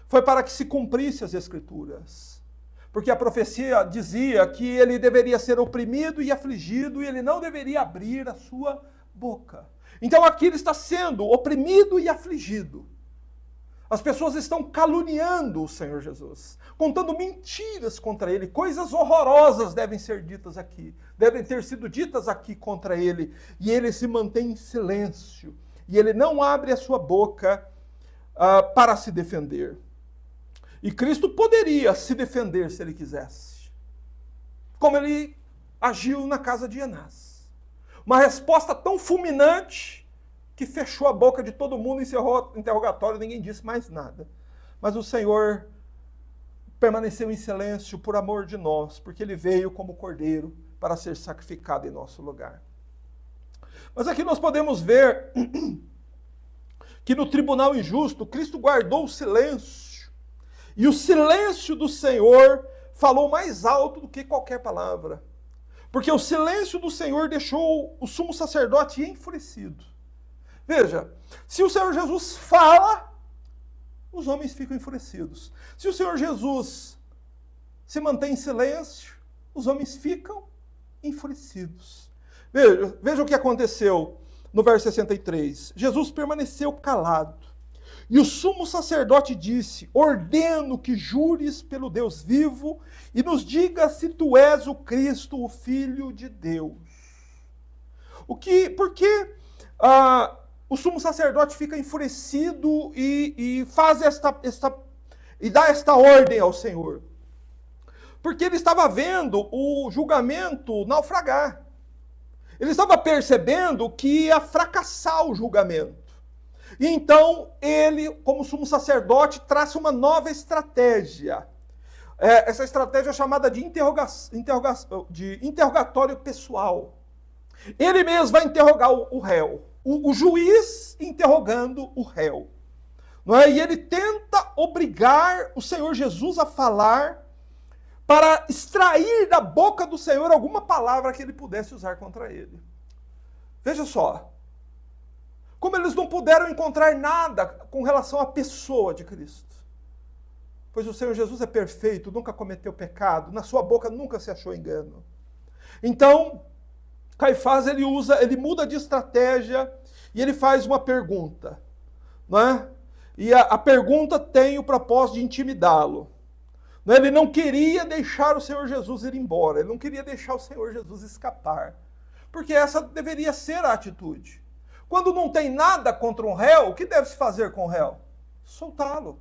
foi para que se cumprisse as Escrituras. Porque a profecia dizia que ele deveria ser oprimido e afligido e ele não deveria abrir a sua boca. Então aqui ele está sendo oprimido e afligido. As pessoas estão caluniando o Senhor Jesus, contando mentiras contra ele, coisas horrorosas devem ser ditas aqui, devem ter sido ditas aqui contra ele, e ele se mantém em silêncio, e ele não abre a sua boca para se defender. E Cristo poderia se defender se ele quisesse, como ele agiu na casa de Anás. Uma resposta tão fulminante que fechou a boca de todo mundo, encerrou o interrogatório, ninguém disse mais nada. Mas o Senhor permaneceu em silêncio por amor de nós, porque ele veio como cordeiro para ser sacrificado em nosso lugar. Mas aqui nós podemos ver que no tribunal injusto, Cristo guardou o silêncio. E o silêncio do Senhor falou mais alto do que qualquer palavra. Porque o silêncio do Senhor deixou o sumo sacerdote enfurecido. Veja, se o Senhor Jesus fala, os homens ficam enfurecidos. Se o Senhor Jesus se mantém em silêncio, os homens ficam enfurecidos. Veja o que aconteceu no verso 63. Jesus permaneceu calado. E o sumo sacerdote disse: ordeno que jures pelo Deus vivo e nos diga se tu és o Cristo, o Filho de Deus. Por que o sumo sacerdote fica enfurecido e faz e dá esta ordem ao Senhor? Porque ele estava vendo o julgamento naufragar. Ele estava percebendo que ia fracassar o julgamento. E então ele, como sumo sacerdote, traça uma nova estratégia. Essa estratégia é chamada de interrogatório pessoal. Ele mesmo vai interrogar o réu. O juiz interrogando o réu. Não é? E ele tenta obrigar o Senhor Jesus a falar para extrair da boca do Senhor alguma palavra que ele pudesse usar contra ele. Veja só. Como eles não puderam encontrar nada com relação à pessoa de Cristo. Pois o Senhor Jesus é perfeito, nunca cometeu pecado, na sua boca nunca se achou engano. Então, Caifás ele muda de estratégia e ele faz uma pergunta, não é? E a pergunta tem o propósito de intimidá-lo. Ele não queria deixar o Senhor Jesus ir embora, ele não queria deixar o Senhor Jesus escapar, porque essa deveria ser a atitude. Quando não tem nada contra um réu, o que deve se fazer com o réu? Soltá-lo,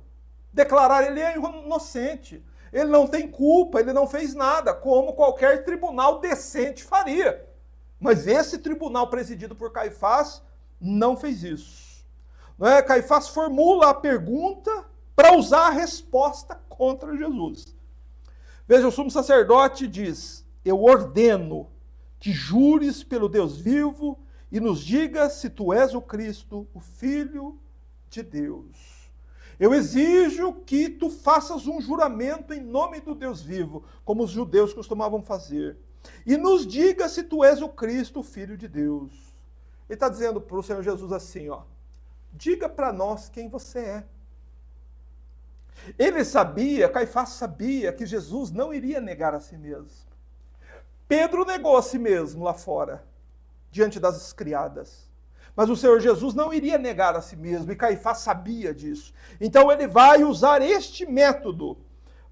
declarar ele é inocente, ele não tem culpa, ele não fez nada, como qualquer tribunal decente faria. Mas esse tribunal presidido por Caifás não fez isso. Não é? Caifás formula a pergunta para usar a resposta contra Jesus. Veja, o sumo sacerdote diz: eu ordeno que jures pelo Deus vivo e nos diga se tu és o Cristo, o Filho de Deus. Eu exijo que tu faças um juramento em nome do Deus vivo, como os judeus costumavam fazer. E nos diga se tu és o Cristo, o Filho de Deus. Ele está dizendo para o Senhor Jesus assim, diga para nós quem você é. Caifás sabia que Jesus não iria negar a si mesmo. Pedro negou a si mesmo lá fora, diante das criadas. Mas o Senhor Jesus não iria negar a si mesmo, e Caifás sabia disso. Então ele vai usar este método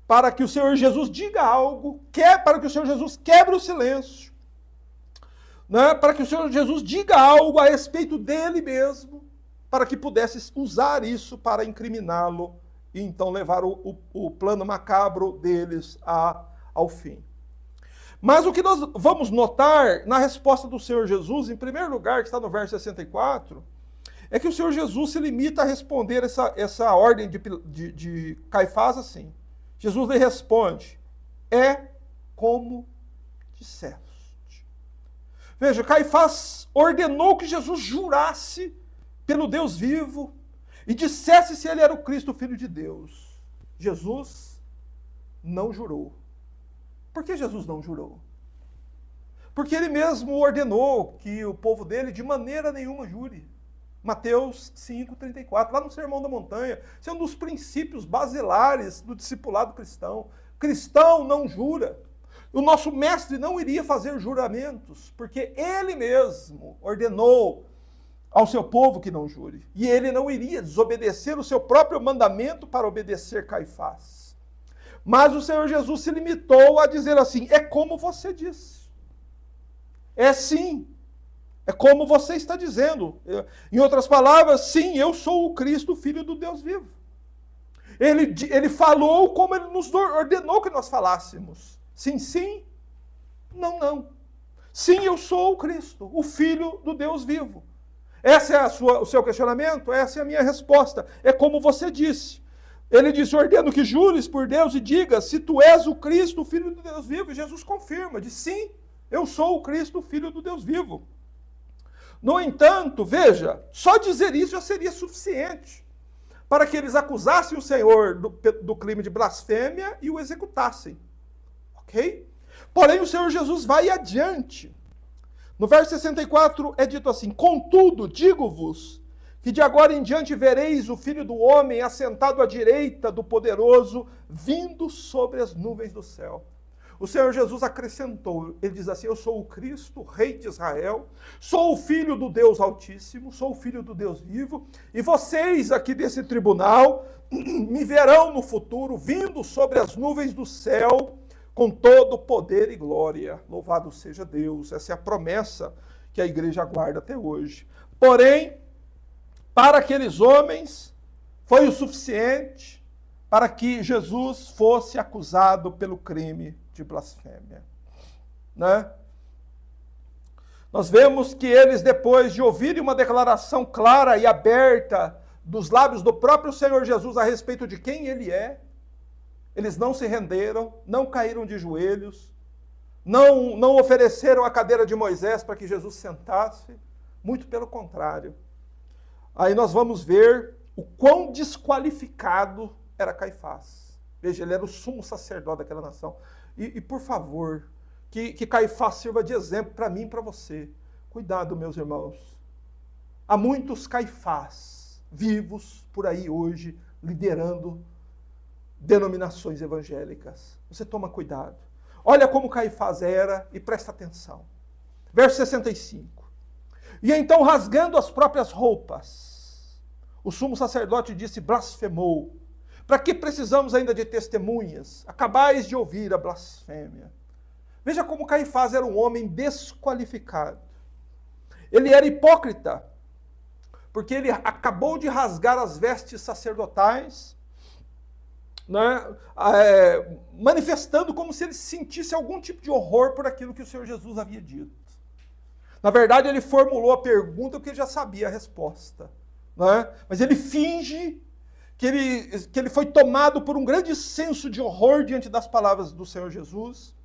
para que o Senhor Jesus diga algo, para que o Senhor Jesus quebre o silêncio, né? Para que o Senhor Jesus diga algo a respeito dele mesmo, para que pudesse usar isso para incriminá-lo e então levar o plano macabro deles ao fim. Mas o que nós vamos notar na resposta do Senhor Jesus, em primeiro lugar, que está no verso 64, é que o Senhor Jesus se limita a responder essa ordem de Caifás assim. Jesus lhe responde: é como disseste. Veja, Caifás ordenou que Jesus jurasse pelo Deus vivo e dissesse se ele era o Cristo, o Filho de Deus. Jesus não jurou. Por que Jesus não jurou? Porque ele mesmo ordenou que o povo dele de maneira nenhuma jure. Mateus 5,34, lá no Sermão da Montanha. Esse é um dos princípios basilares do discipulado cristão. Cristão não jura. O nosso mestre não iria fazer juramentos, porque ele mesmo ordenou ao seu povo que não jure. E ele não iria desobedecer o seu próprio mandamento para obedecer Caifás. Mas o Senhor Jesus se limitou a dizer assim: é como você disse. É sim. É como você está dizendo. Em outras palavras, sim, eu sou o Cristo, filho do Deus vivo. Ele falou como ele nos ordenou que nós falássemos. Sim, sim. Não, não. Sim, eu sou o Cristo, o filho do Deus vivo. Esse é o seu questionamento? Essa é a minha resposta. É como você disse. Ele disse: ordeno que jures por Deus e diga se tu és o Cristo, o filho do Deus vivo. E Jesus confirma, diz: sim, eu sou o Cristo, o filho do Deus vivo. No entanto, veja, só dizer isso já seria suficiente para que eles acusassem o Senhor do crime de blasfêmia e o executassem. Ok? Porém, o Senhor Jesus vai adiante. No verso 64 é dito assim: contudo, digo-vos que de agora em diante vereis o Filho do Homem assentado à direita do Poderoso, vindo sobre as nuvens do céu. O Senhor Jesus acrescentou, ele diz assim: eu sou o Cristo, Rei de Israel, sou o Filho do Deus Altíssimo, sou o Filho do Deus vivo, e vocês aqui desse tribunal me verão no futuro, vindo sobre as nuvens do céu, com todo poder e glória. Louvado seja Deus. Essa é a promessa que a igreja aguarda até hoje. Porém, para aqueles homens, foi o suficiente para que Jesus fosse acusado pelo crime de blasfêmia. Né? Nós vemos que eles, depois de ouvirem uma declaração clara e aberta dos lábios do próprio Senhor Jesus a respeito de quem ele é, eles não se renderam, não caíram de joelhos, não ofereceram a cadeira de Moisés para que Jesus sentasse, muito pelo contrário. Aí nós vamos ver o quão desqualificado era Caifás. Veja, ele era o sumo sacerdote daquela nação. E por favor, que Caifás sirva de exemplo para mim e para você. Cuidado, meus irmãos. Há muitos Caifás vivos por aí hoje, liderando denominações evangélicas. Você toma cuidado. Olha como Caifás era e presta atenção. Verso 65. E então, rasgando as próprias roupas, o sumo sacerdote disse: blasfemou. Para que precisamos ainda de testemunhas? Acabais de ouvir a blasfêmia. Veja como Caifás era um homem desqualificado. Ele era hipócrita, porque ele acabou de rasgar as vestes sacerdotais, né, manifestando como se ele sentisse algum tipo de horror por aquilo que o Senhor Jesus havia dito. Na verdade, ele formulou a pergunta porque ele já sabia a resposta. Né? Mas ele finge que ele foi tomado por um grande senso de horror diante das palavras do Senhor Jesus.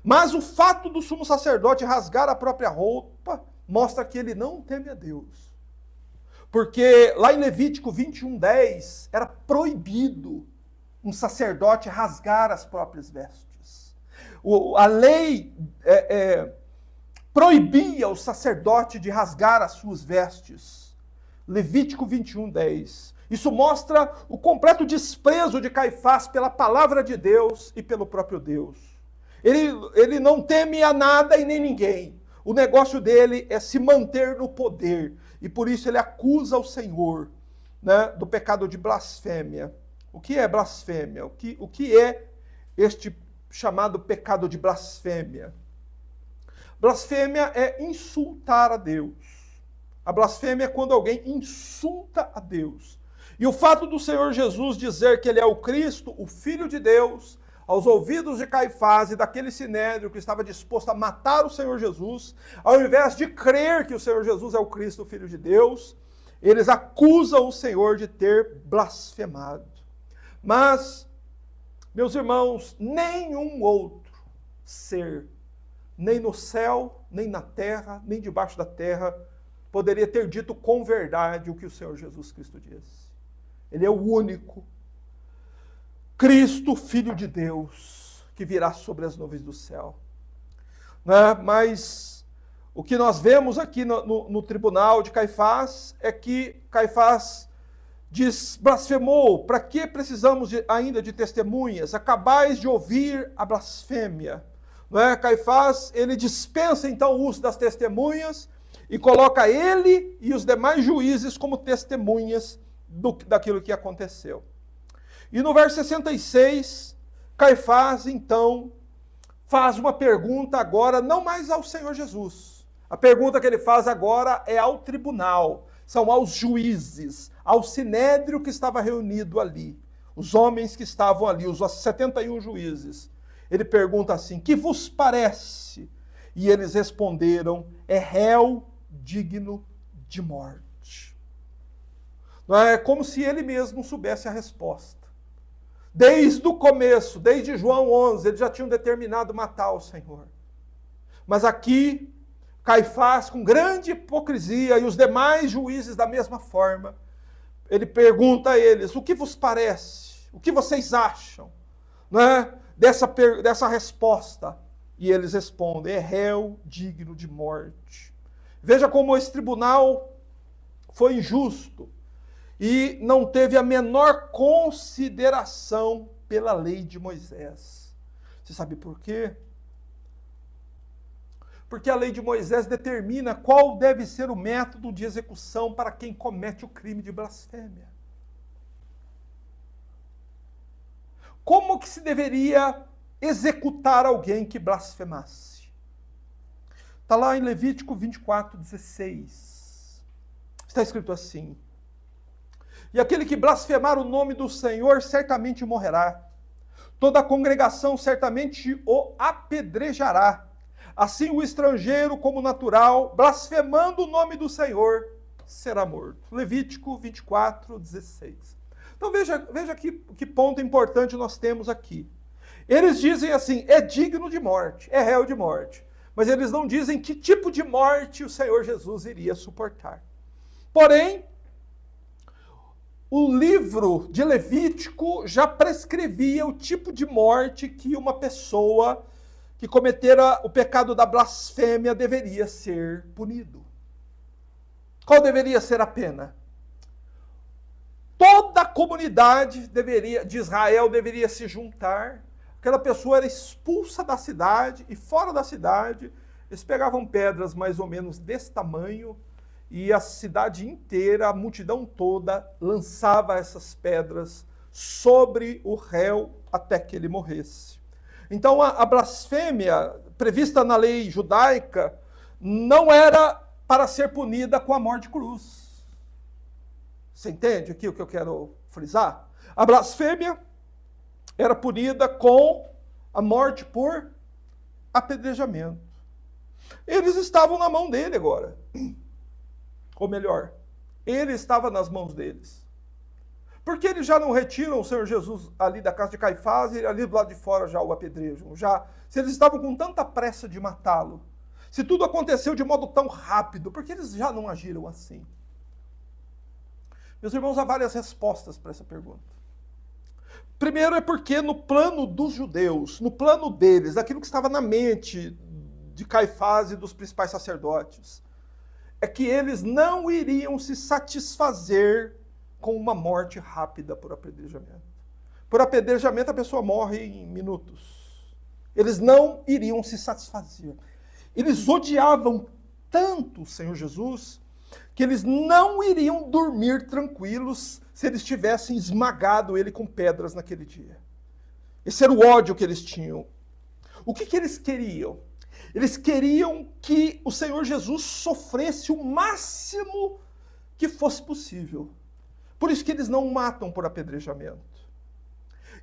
Mas o fato do sumo sacerdote rasgar a própria roupa mostra que ele não teme a Deus. Porque lá em Levítico 21:10 era proibido um sacerdote rasgar as próprias vestes. A lei proibia o sacerdote de rasgar as suas vestes. Levítico 21:10. Isso mostra o completo desprezo de Caifás pela palavra de Deus e pelo próprio Deus. Ele não teme a nada e nem ninguém. O negócio dele é se manter no poder. E por isso ele acusa o Senhor, né, do pecado de blasfêmia. O que é blasfêmia? O que é este chamado pecado de blasfêmia? Blasfêmia é insultar a Deus. A blasfêmia é quando alguém insulta a Deus. E o fato do Senhor Jesus dizer que ele é o Cristo, o Filho de Deus, aos ouvidos de Caifás e daquele sinédrio que estava disposto a matar o Senhor Jesus, ao invés de crer que o Senhor Jesus é o Cristo, o Filho de Deus, eles acusam o Senhor de ter blasfemado. Mas, meus irmãos, nenhum outro ser, nem no céu, nem na terra, nem debaixo da terra, poderia ter dito com verdade o que o Senhor Jesus Cristo disse. Ele é o único Cristo, Filho de Deus, que virá sobre as nuvens do céu. Né? Mas o que nós vemos aqui no tribunal de Caifás é que Caifás diz: blasfemou, para que precisamos ainda de testemunhas? Acabais de ouvir a blasfêmia. Não é? Caifás, ele dispensa então o uso das testemunhas e coloca ele e os demais juízes como testemunhas daquilo que aconteceu. E no verso 66, Caifás, então, faz uma pergunta agora, não mais ao Senhor Jesus. A pergunta que ele faz agora é ao tribunal, são aos juízes, ao sinédrio que estava reunido ali, os homens que estavam ali, os 71 juízes. Ele pergunta assim, que vos parece? E eles responderam, é réu digno de morte. Não é como se ele mesmo soubesse a resposta. Desde o começo, desde João 11, eles já tinham determinado matar o Senhor. Mas aqui, Caifás, com grande hipocrisia, e os demais juízes da mesma forma, ele pergunta a eles, o que vos parece? O que vocês acham, não é? dessa resposta? E eles respondem, é réu digno de morte. Veja como esse tribunal foi injusto e não teve a menor consideração pela lei de Moisés. Você sabe por quê? Porque a lei de Moisés determina qual deve ser o método de execução para quem comete o crime de blasfêmia. Como que se deveria executar alguém que blasfemasse? Está lá em Levítico 24:16. Está escrito assim, e aquele que blasfemar o nome do Senhor certamente morrerá. Toda a congregação certamente o apedrejará. Assim o estrangeiro como o natural, blasfemando o nome do Senhor, será morto. Levítico 24:16. Então veja que ponto importante nós temos aqui. Eles dizem assim, é digno de morte, é réu de morte. Mas eles não dizem que tipo de morte o Senhor Jesus iria suportar. Porém, o livro de Levítico já prescrevia o tipo de morte que uma pessoa que cometera o pecado da blasfêmia deveria ser punido. Qual deveria ser a pena? Toda a comunidade de Israel deveria se juntar. Aquela pessoa era expulsa da cidade e fora da cidade, eles pegavam pedras mais ou menos desse tamanho e a cidade inteira, a multidão toda, lançava essas pedras sobre o réu até que ele morresse. Então a blasfêmia prevista na lei judaica não era para ser punida com a morte de cruz. Você entende aqui o que eu quero frisar? A blasfêmia era punida com a morte por apedrejamento. Eles estavam na mão dele agora. Ou melhor, ele estava nas mãos deles. Por que eles já não retiram o Senhor Jesus ali da casa de Caifás e ali do lado de fora já o apedrejam? Se eles estavam com tanta pressa de matá-lo, se tudo aconteceu de modo tão rápido, por que eles já não agiram assim? Meus irmãos, há várias respostas para essa pergunta. Primeiro é porque no plano dos judeus, no plano deles, aquilo que estava na mente de Caifás e dos principais sacerdotes, é que eles não iriam se satisfazer com uma morte rápida por apedrejamento. Por apedrejamento a pessoa morre em minutos. Eles não iriam se satisfazer. Eles odiavam tanto o Senhor Jesus que eles não iriam dormir tranquilos se eles tivessem esmagado ele com pedras naquele dia. Esse era o ódio que eles tinham. O que eles queriam? Eles queriam que o Senhor Jesus sofresse o máximo que fosse possível. Por isso que eles não matam por apedrejamento.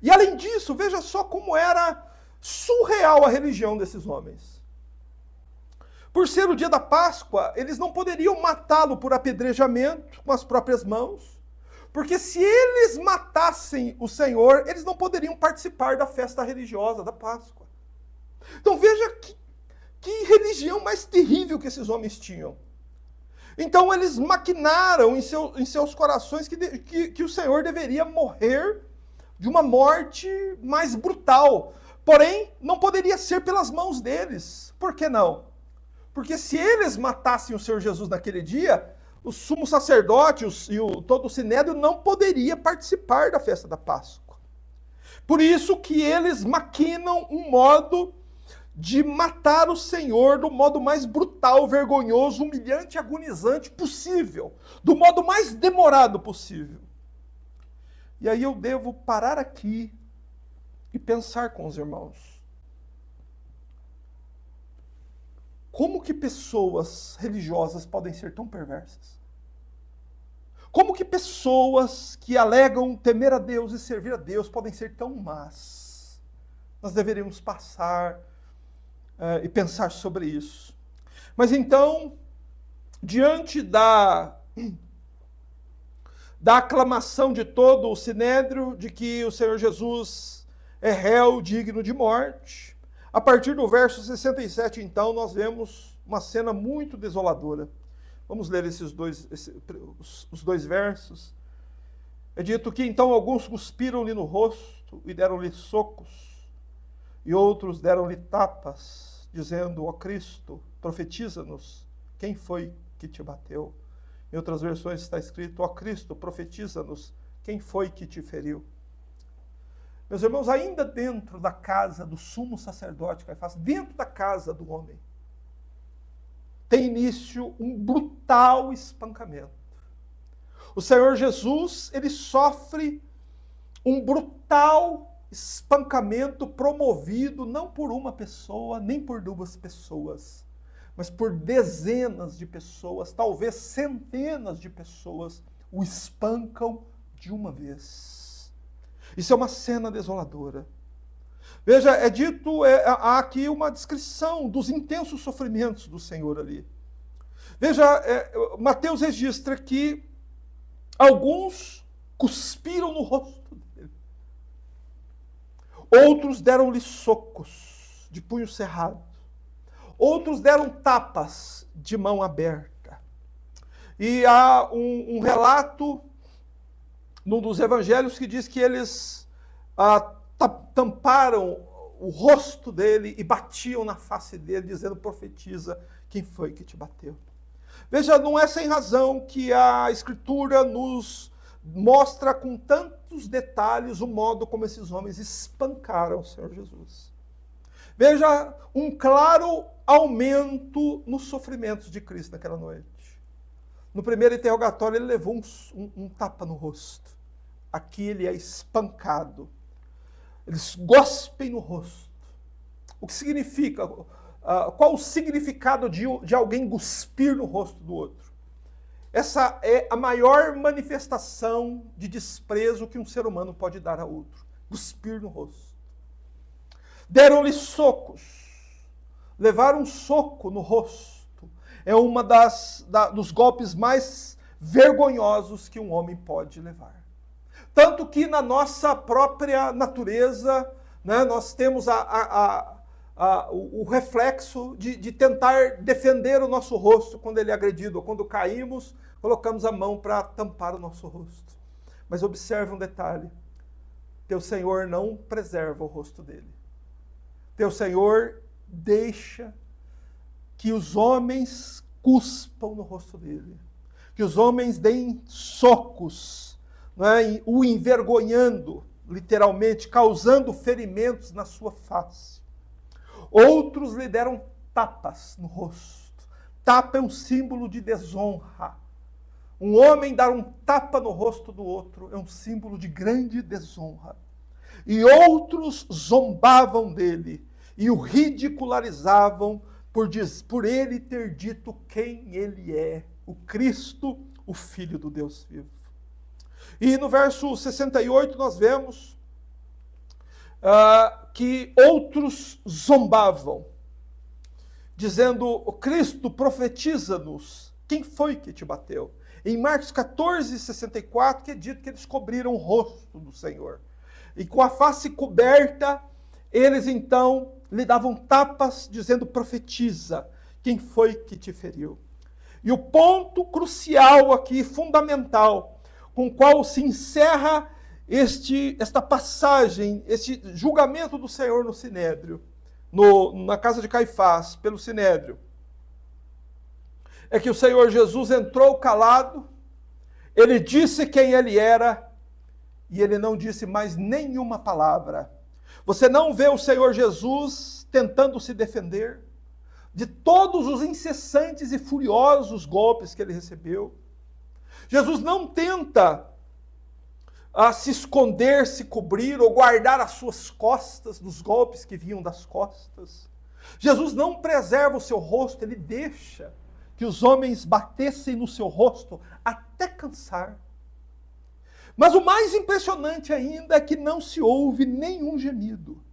E além disso, veja só como era surreal a religião desses homens. Por ser o dia da Páscoa, eles não poderiam matá-lo por apedrejamento com as próprias mãos, porque se eles matassem o Senhor, eles não poderiam participar da festa religiosa da Páscoa. Então veja que religião mais terrível que esses homens tinham. Então eles maquinaram em seus corações que o Senhor deveria morrer de uma morte mais brutal. Porém, não poderia ser pelas mãos deles. Por que não? Porque se eles matassem o Senhor Jesus naquele dia, o sumo sacerdote todo o sinédrio não poderia participar da festa da Páscoa. Por isso que eles maquinam um modo de matar o Senhor do modo mais brutal, vergonhoso, humilhante, agonizante possível, do modo mais demorado possível. E aí eu devo parar aqui e pensar com os irmãos. Como que pessoas religiosas podem ser tão perversas? Como que pessoas que alegam temer a Deus e servir a Deus podem ser tão más? Nós deveríamos passar e pensar sobre isso. Mas então, diante da aclamação de todo o sinédrio de que o Senhor Jesus é réu digno de morte, a partir do verso 67, então, nós vemos uma cena muito desoladora. Vamos ler os dois versos. É dito que então alguns cuspiram-lhe no rosto e deram-lhe socos, e outros deram-lhe tapas, dizendo: ó Cristo, profetiza-nos, quem foi que te bateu? Em outras versões está escrito: ó Cristo, profetiza-nos, quem foi que te feriu? Meus irmãos, ainda dentro da casa do sumo sacerdote Caifás, dentro da casa do homem, tem início um brutal espancamento. O Senhor Jesus, ele sofre um brutal espancamento promovido não por uma pessoa, nem por duas pessoas, mas por dezenas de pessoas, talvez centenas de pessoas, o espancam de uma vez. Isso é uma cena desoladora. Veja, é dito, há aqui uma descrição dos intensos sofrimentos do Senhor ali. Veja, Mateus registra que alguns cuspiram no rosto dele. Outros deram-lhe socos de punho cerrado. Outros deram tapas de mão aberta. E há um relato num dos evangelhos que diz que eles tamparam o rosto dele e batiam na face dele, dizendo: profetiza, quem foi que te bateu? Veja, não é sem razão que a Escritura nos mostra com tantos detalhes o modo como esses homens espancaram o Senhor Jesus. Veja um claro aumento nos sofrimentos de Cristo naquela noite. No primeiro interrogatório ele levou um tapa no rosto. Aqui ele é espancado. Eles gospem no rosto. O que significa? Qual o significado de alguém cuspir no rosto do outro? Essa é a maior manifestação de desprezo que um ser humano pode dar a outro. Cuspir no rosto. Deram-lhe socos. Levar um soco no rosto é uma dos golpes mais vergonhosos que um homem pode levar. Tanto que na nossa própria natureza, né, nós temos o reflexo de tentar defender o nosso rosto quando ele é agredido, ou quando caímos, colocamos a mão para tampar o nosso rosto. Mas observe um detalhe: teu Senhor não preserva o rosto dele. Teu Senhor deixa que os homens cuspam no rosto dele, que os homens deem socos, né, o envergonhando, literalmente, causando ferimentos na sua face. Outros lhe deram tapas no rosto. Tapa é um símbolo de desonra. Um homem dar um tapa no rosto do outro é um símbolo de grande desonra. E outros zombavam dele e o ridicularizavam por ele ter dito quem ele é, o Cristo, o Filho do Deus vivo. E no verso 68 nós vemos que outros zombavam, dizendo: o Cristo, profetiza-nos, quem foi que te bateu? Em Marcos 14, 64, que é dito que eles cobriram o rosto do Senhor. E com a face coberta, eles então lhe davam tapas, dizendo: profetiza, quem foi que te feriu? E o ponto crucial aqui, fundamental, com o qual se encerra esta passagem, este julgamento do Senhor no Sinédrio, na casa de Caifás, pelo Sinédrio, é que o Senhor Jesus entrou calado, ele disse quem ele era, e ele não disse mais nenhuma palavra. Você não vê o Senhor Jesus tentando se defender de todos os incessantes e furiosos golpes que ele recebeu. Jesus não tenta se esconder, se cobrir ou guardar as suas costas dos golpes que vinham das costas. Jesus não preserva o seu rosto, ele deixa que os homens batessem no seu rosto até cansar. Mas o mais impressionante ainda é que não se ouve nenhum gemido.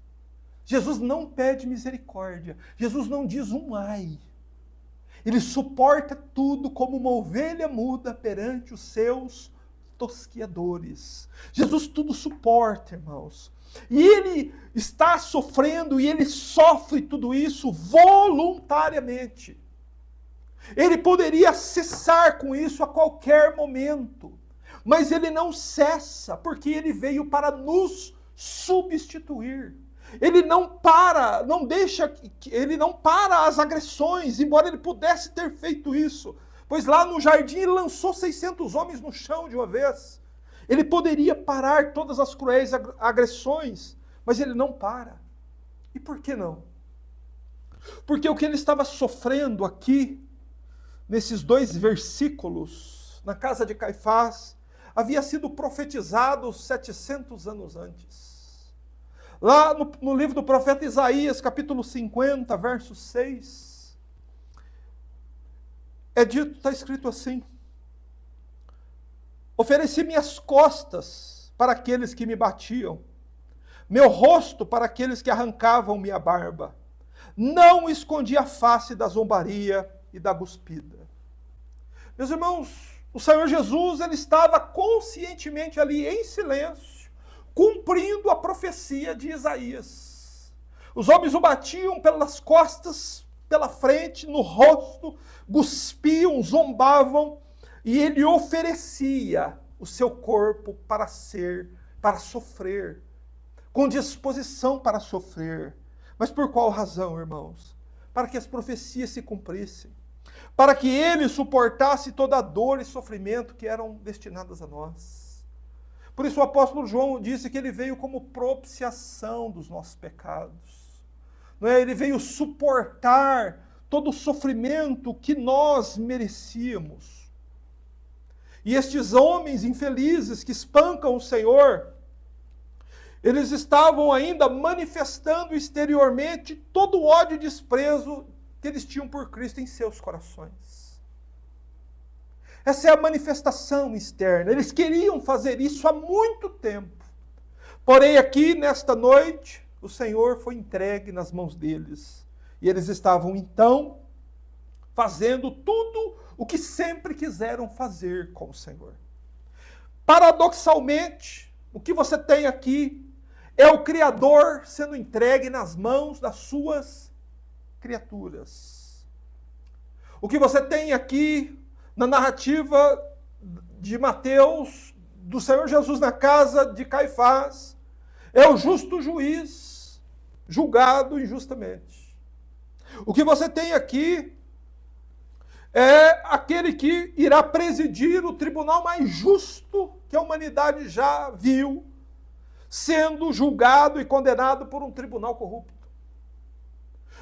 Jesus não pede misericórdia. Jesus não diz um ai. Ele suporta tudo como uma ovelha muda perante os seus tosquiadores. Jesus tudo suporta, irmãos. E ele está sofrendo e ele sofre tudo isso voluntariamente. Ele poderia cessar com isso a qualquer momento. Mas ele não cessa, porque ele veio para nos substituir. Ele não para, ele não para as agressões, embora ele pudesse ter feito isso. Pois lá no jardim ele lançou 600 homens no chão de uma vez. Ele poderia parar todas as cruéis agressões, mas ele não para. E por que não? Porque o que ele estava sofrendo aqui, nesses 2 versículos, na casa de Caifás, havia sido profetizado 700 anos antes. Lá no livro do profeta Isaías, capítulo 50, verso 6, está escrito assim: ofereci minhas costas para aqueles que me batiam, meu rosto para aqueles que arrancavam minha barba. Não escondi a face da zombaria e da cuspida. Meus irmãos, o Senhor Jesus, ele estava conscientemente ali em silêncio, cumprindo a profecia de Isaías. Os homens o batiam pelas costas, pela frente, no rosto, cuspiam, zombavam, e ele oferecia o seu corpo para sofrer, com disposição para sofrer. Mas por qual razão, irmãos? Para que as profecias se cumprissem. Para que ele suportasse toda a dor e sofrimento que eram destinadas a nós. Por isso o apóstolo João disse que ele veio como propiciação dos nossos pecados. Não é? Ele veio suportar todo o sofrimento que nós merecíamos. E estes homens infelizes que espancam o Senhor, eles estavam ainda manifestando exteriormente todo o ódio e desprezo que eles tinham por Cristo em seus corações. Essa é a manifestação externa. Eles queriam fazer isso há muito tempo. Porém, aqui, nesta noite, o Senhor foi entregue nas mãos deles. E eles estavam, então, fazendo tudo o que sempre quiseram fazer com o Senhor. Paradoxalmente, o que você tem aqui é o Criador sendo entregue nas mãos das suas criaturas. O que você tem aqui na narrativa de Mateus, do Senhor Jesus na casa de Caifás, é o justo juiz julgado injustamente. O que você tem aqui é aquele que irá presidir o tribunal mais justo que a humanidade já viu, sendo julgado e condenado por um tribunal corrupto.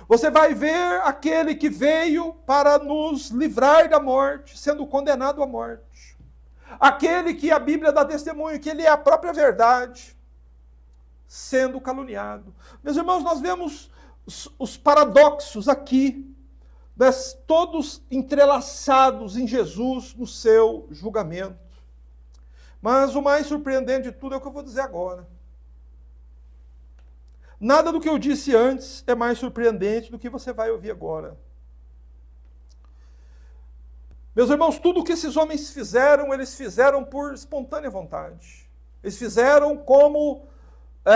Você vai ver aquele que veio para nos livrar da morte, sendo condenado à morte. Aquele que a Bíblia dá testemunho que ele é a própria verdade, sendo caluniado. Meus irmãos, nós vemos os paradoxos aqui, todos entrelaçados em Jesus no seu julgamento. Mas o mais surpreendente de tudo é o que eu vou dizer agora. Nada do que eu disse antes é mais surpreendente do que você vai ouvir agora. Meus irmãos, tudo o que esses homens fizeram, eles fizeram por espontânea vontade. Eles fizeram como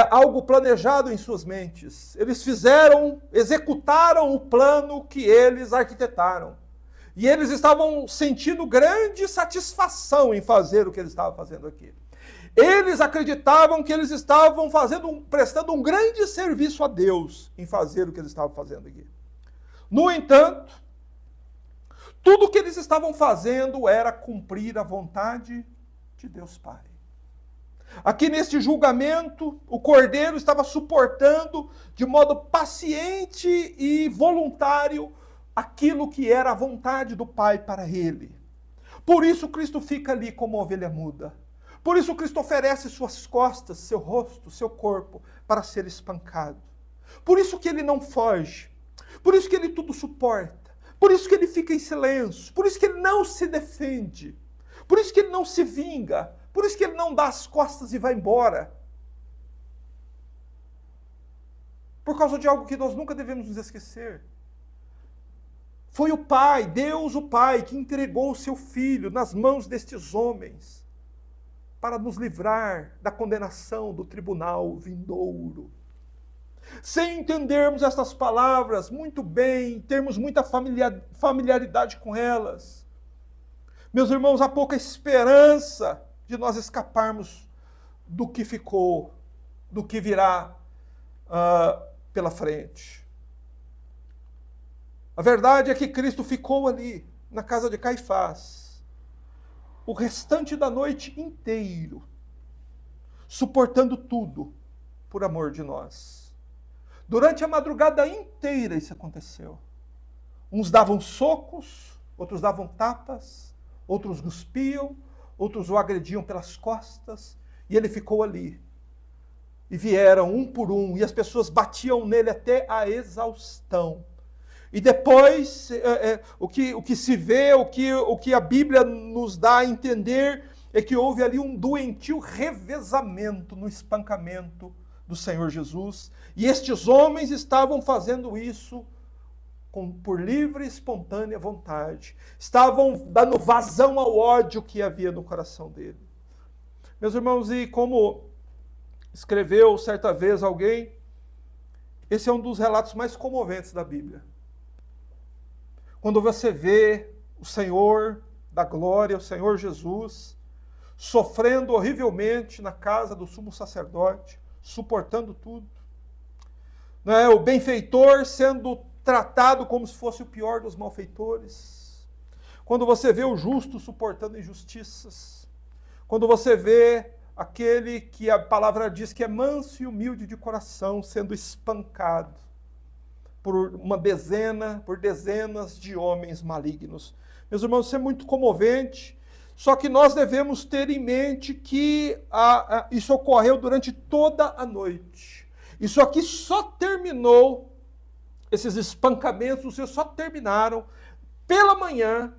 algo planejado em suas mentes. Eles executaram o plano que eles arquitetaram. E eles estavam sentindo grande satisfação em fazer o que eles estavam fazendo aqui. Eles acreditavam que eles estavam prestando um grande serviço a Deus em fazer o que eles estavam fazendo aqui. No entanto, tudo o que eles estavam fazendo era cumprir a vontade de Deus Pai. Aqui neste julgamento, o Cordeiro estava suportando de modo paciente e voluntário aquilo que era a vontade do Pai para ele. Por isso Cristo fica ali como ovelha muda. Por isso Cristo oferece suas costas, seu rosto, seu corpo para ser espancado. Por isso que ele não foge. Por isso que ele tudo suporta. Por isso que ele fica em silêncio. Por isso que ele não se defende. Por isso que ele não se vinga. Por isso que ele não dá as costas e vai embora. Por causa de algo que nós nunca devemos nos esquecer. Foi o Pai, Deus o Pai, que entregou o seu Filho nas mãos destes homens para nos livrar da condenação do tribunal vindouro. Sem entendermos estas palavras muito bem, termos muita familiaridade com elas, meus irmãos, há pouca esperança de nós escaparmos do que ficou, do que virá pela frente. A verdade é que Cristo ficou ali, na casa de Caifás, o restante da noite inteiro, suportando tudo por amor de nós. Durante a madrugada inteira isso aconteceu. Uns davam socos, outros davam tapas, outros cuspiam, outros o agrediam pelas costas, e ele ficou ali. E vieram um por um, e as pessoas batiam nele até a exaustão. E depois, o que se vê, o que a Bíblia nos dá a entender, é que houve ali um doentio revezamento no espancamento do Senhor Jesus. E estes homens estavam fazendo isso por livre e espontânea vontade. Estavam dando vazão ao ódio que havia no coração dele. Meus irmãos, e como escreveu certa vez alguém, esse é um dos relatos mais comoventes da Bíblia. Quando você vê o Senhor da glória, o Senhor Jesus, sofrendo horrivelmente na casa do sumo sacerdote, suportando tudo. Não é? O benfeitor sendo tratado como se fosse o pior dos malfeitores. Quando você vê o justo suportando injustiças. Quando você vê aquele que a palavra diz que é manso e humilde de coração, sendo espancado por dezenas de homens malignos. Meus irmãos, isso é muito comovente, só que nós devemos ter em mente que isso ocorreu durante toda a noite. Isso aqui só terminou, esses espancamentos só terminaram pela manhã,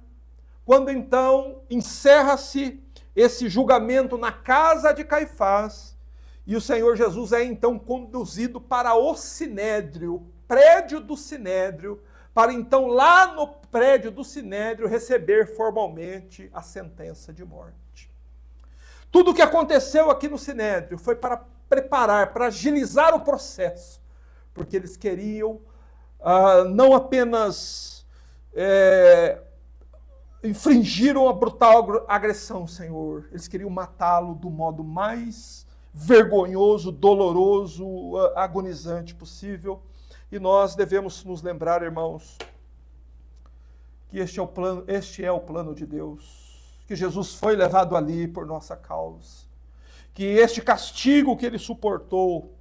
quando então encerra-se esse julgamento na casa de Caifás, e o Senhor Jesus é então conduzido para o Sinédrio, prédio do Sinédrio, para então lá no prédio do Sinédrio receber formalmente a sentença de morte. Tudo o que aconteceu aqui no Sinédrio foi para preparar, para agilizar o processo, porque eles queriam não apenas infringiram a brutal agressão, Senhor, eles queriam matá-lo do modo mais vergonhoso, doloroso, agonizante possível. E nós devemos nos lembrar, irmãos, que este é o plano de Deus, que Jesus foi levado ali por nossa causa, que este castigo que ele suportou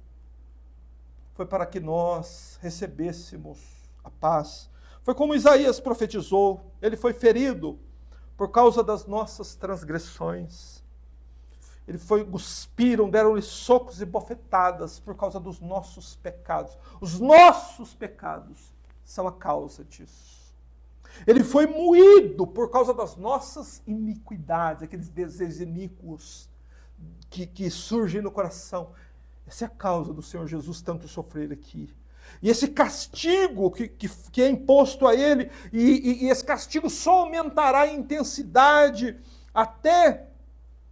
foi para que nós recebêssemos a paz. Foi como Isaías profetizou, ele foi ferido por causa das nossas transgressões. Cuspiram, deram-lhe socos e bofetadas por causa dos nossos pecados. Os nossos pecados são a causa disso. Ele foi moído por causa das nossas iniquidades, aqueles desejos iníquos que surgem no coração. Essa é a causa do Senhor Jesus tanto sofrer aqui. E esse castigo que é imposto a ele, e esse castigo só aumentará em intensidade até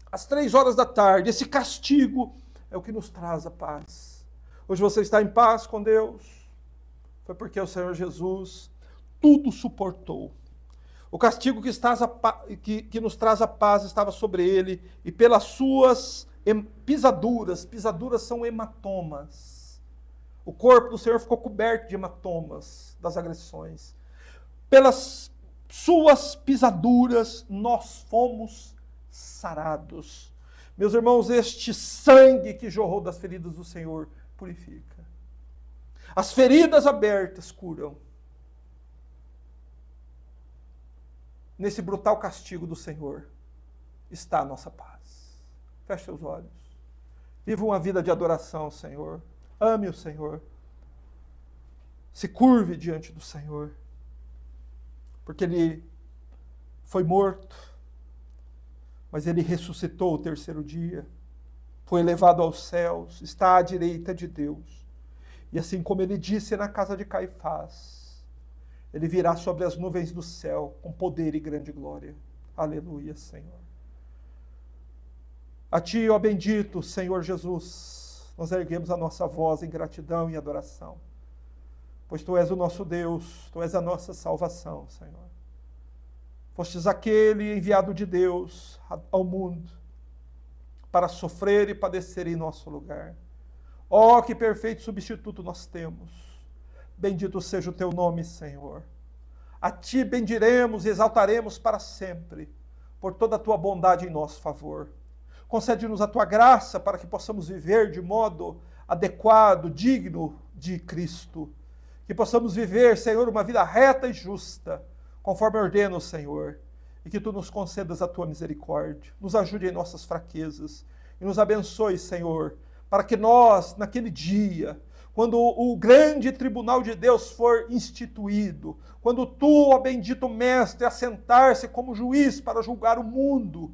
às 3 horas da tarde. Esse castigo é o que nos traz a paz. Hoje você está em paz com Deus, foi porque o Senhor Jesus tudo suportou. O castigo que nos traz a paz estava sobre ele, e pelas suas pisaduras são hematomas. O corpo do Senhor ficou coberto de hematomas das agressões. Pelas suas pisaduras nós fomos sarados. Meus irmãos, este sangue que jorrou das feridas do Senhor purifica. As feridas abertas curam. Nesse brutal castigo do Senhor está a nossa paz. Feche seus olhos. Viva uma vida de adoração ao Senhor. Ame o Senhor. Se curve diante do Senhor. Porque Ele foi morto, mas Ele ressuscitou o terceiro dia. Foi elevado aos céus, está à direita de Deus. E assim como Ele disse na casa de Caifás, Ele virá sobre as nuvens do céu com poder e grande glória. Aleluia, Senhor. A Ti, ó bendito Senhor Jesus, nós erguemos a nossa voz em gratidão e adoração. Pois Tu és o nosso Deus, Tu és a nossa salvação, Senhor. Fostes aquele enviado de Deus ao mundo para sofrer e padecer em nosso lugar. Ó, que perfeito substituto nós temos. Bendito seja o Teu nome, Senhor. A Ti bendiremos e exaltaremos para sempre, por toda a Tua bondade em nosso favor. Concede-nos a Tua graça para que possamos viver de modo adequado, digno de Cristo. Que possamos viver, Senhor, uma vida reta e justa, conforme ordena o Senhor. E que Tu nos concedas a Tua misericórdia. Nos ajude em nossas fraquezas. E nos abençoe, Senhor, para que nós, naquele dia, quando o grande tribunal de Deus for instituído, quando Tu, ó bendito Mestre, assentar-se como juiz para julgar o mundo,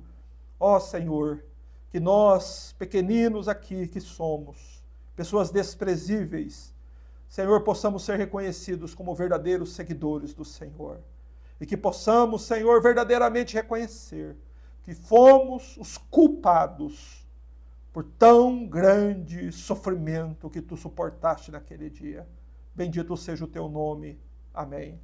ó Senhor, que nós, pequeninos aqui que somos, pessoas desprezíveis, Senhor, possamos ser reconhecidos como verdadeiros seguidores do Senhor. E que possamos, Senhor, verdadeiramente reconhecer que fomos os culpados por tão grande sofrimento que Tu suportaste naquele dia. Bendito seja o Teu nome. Amém.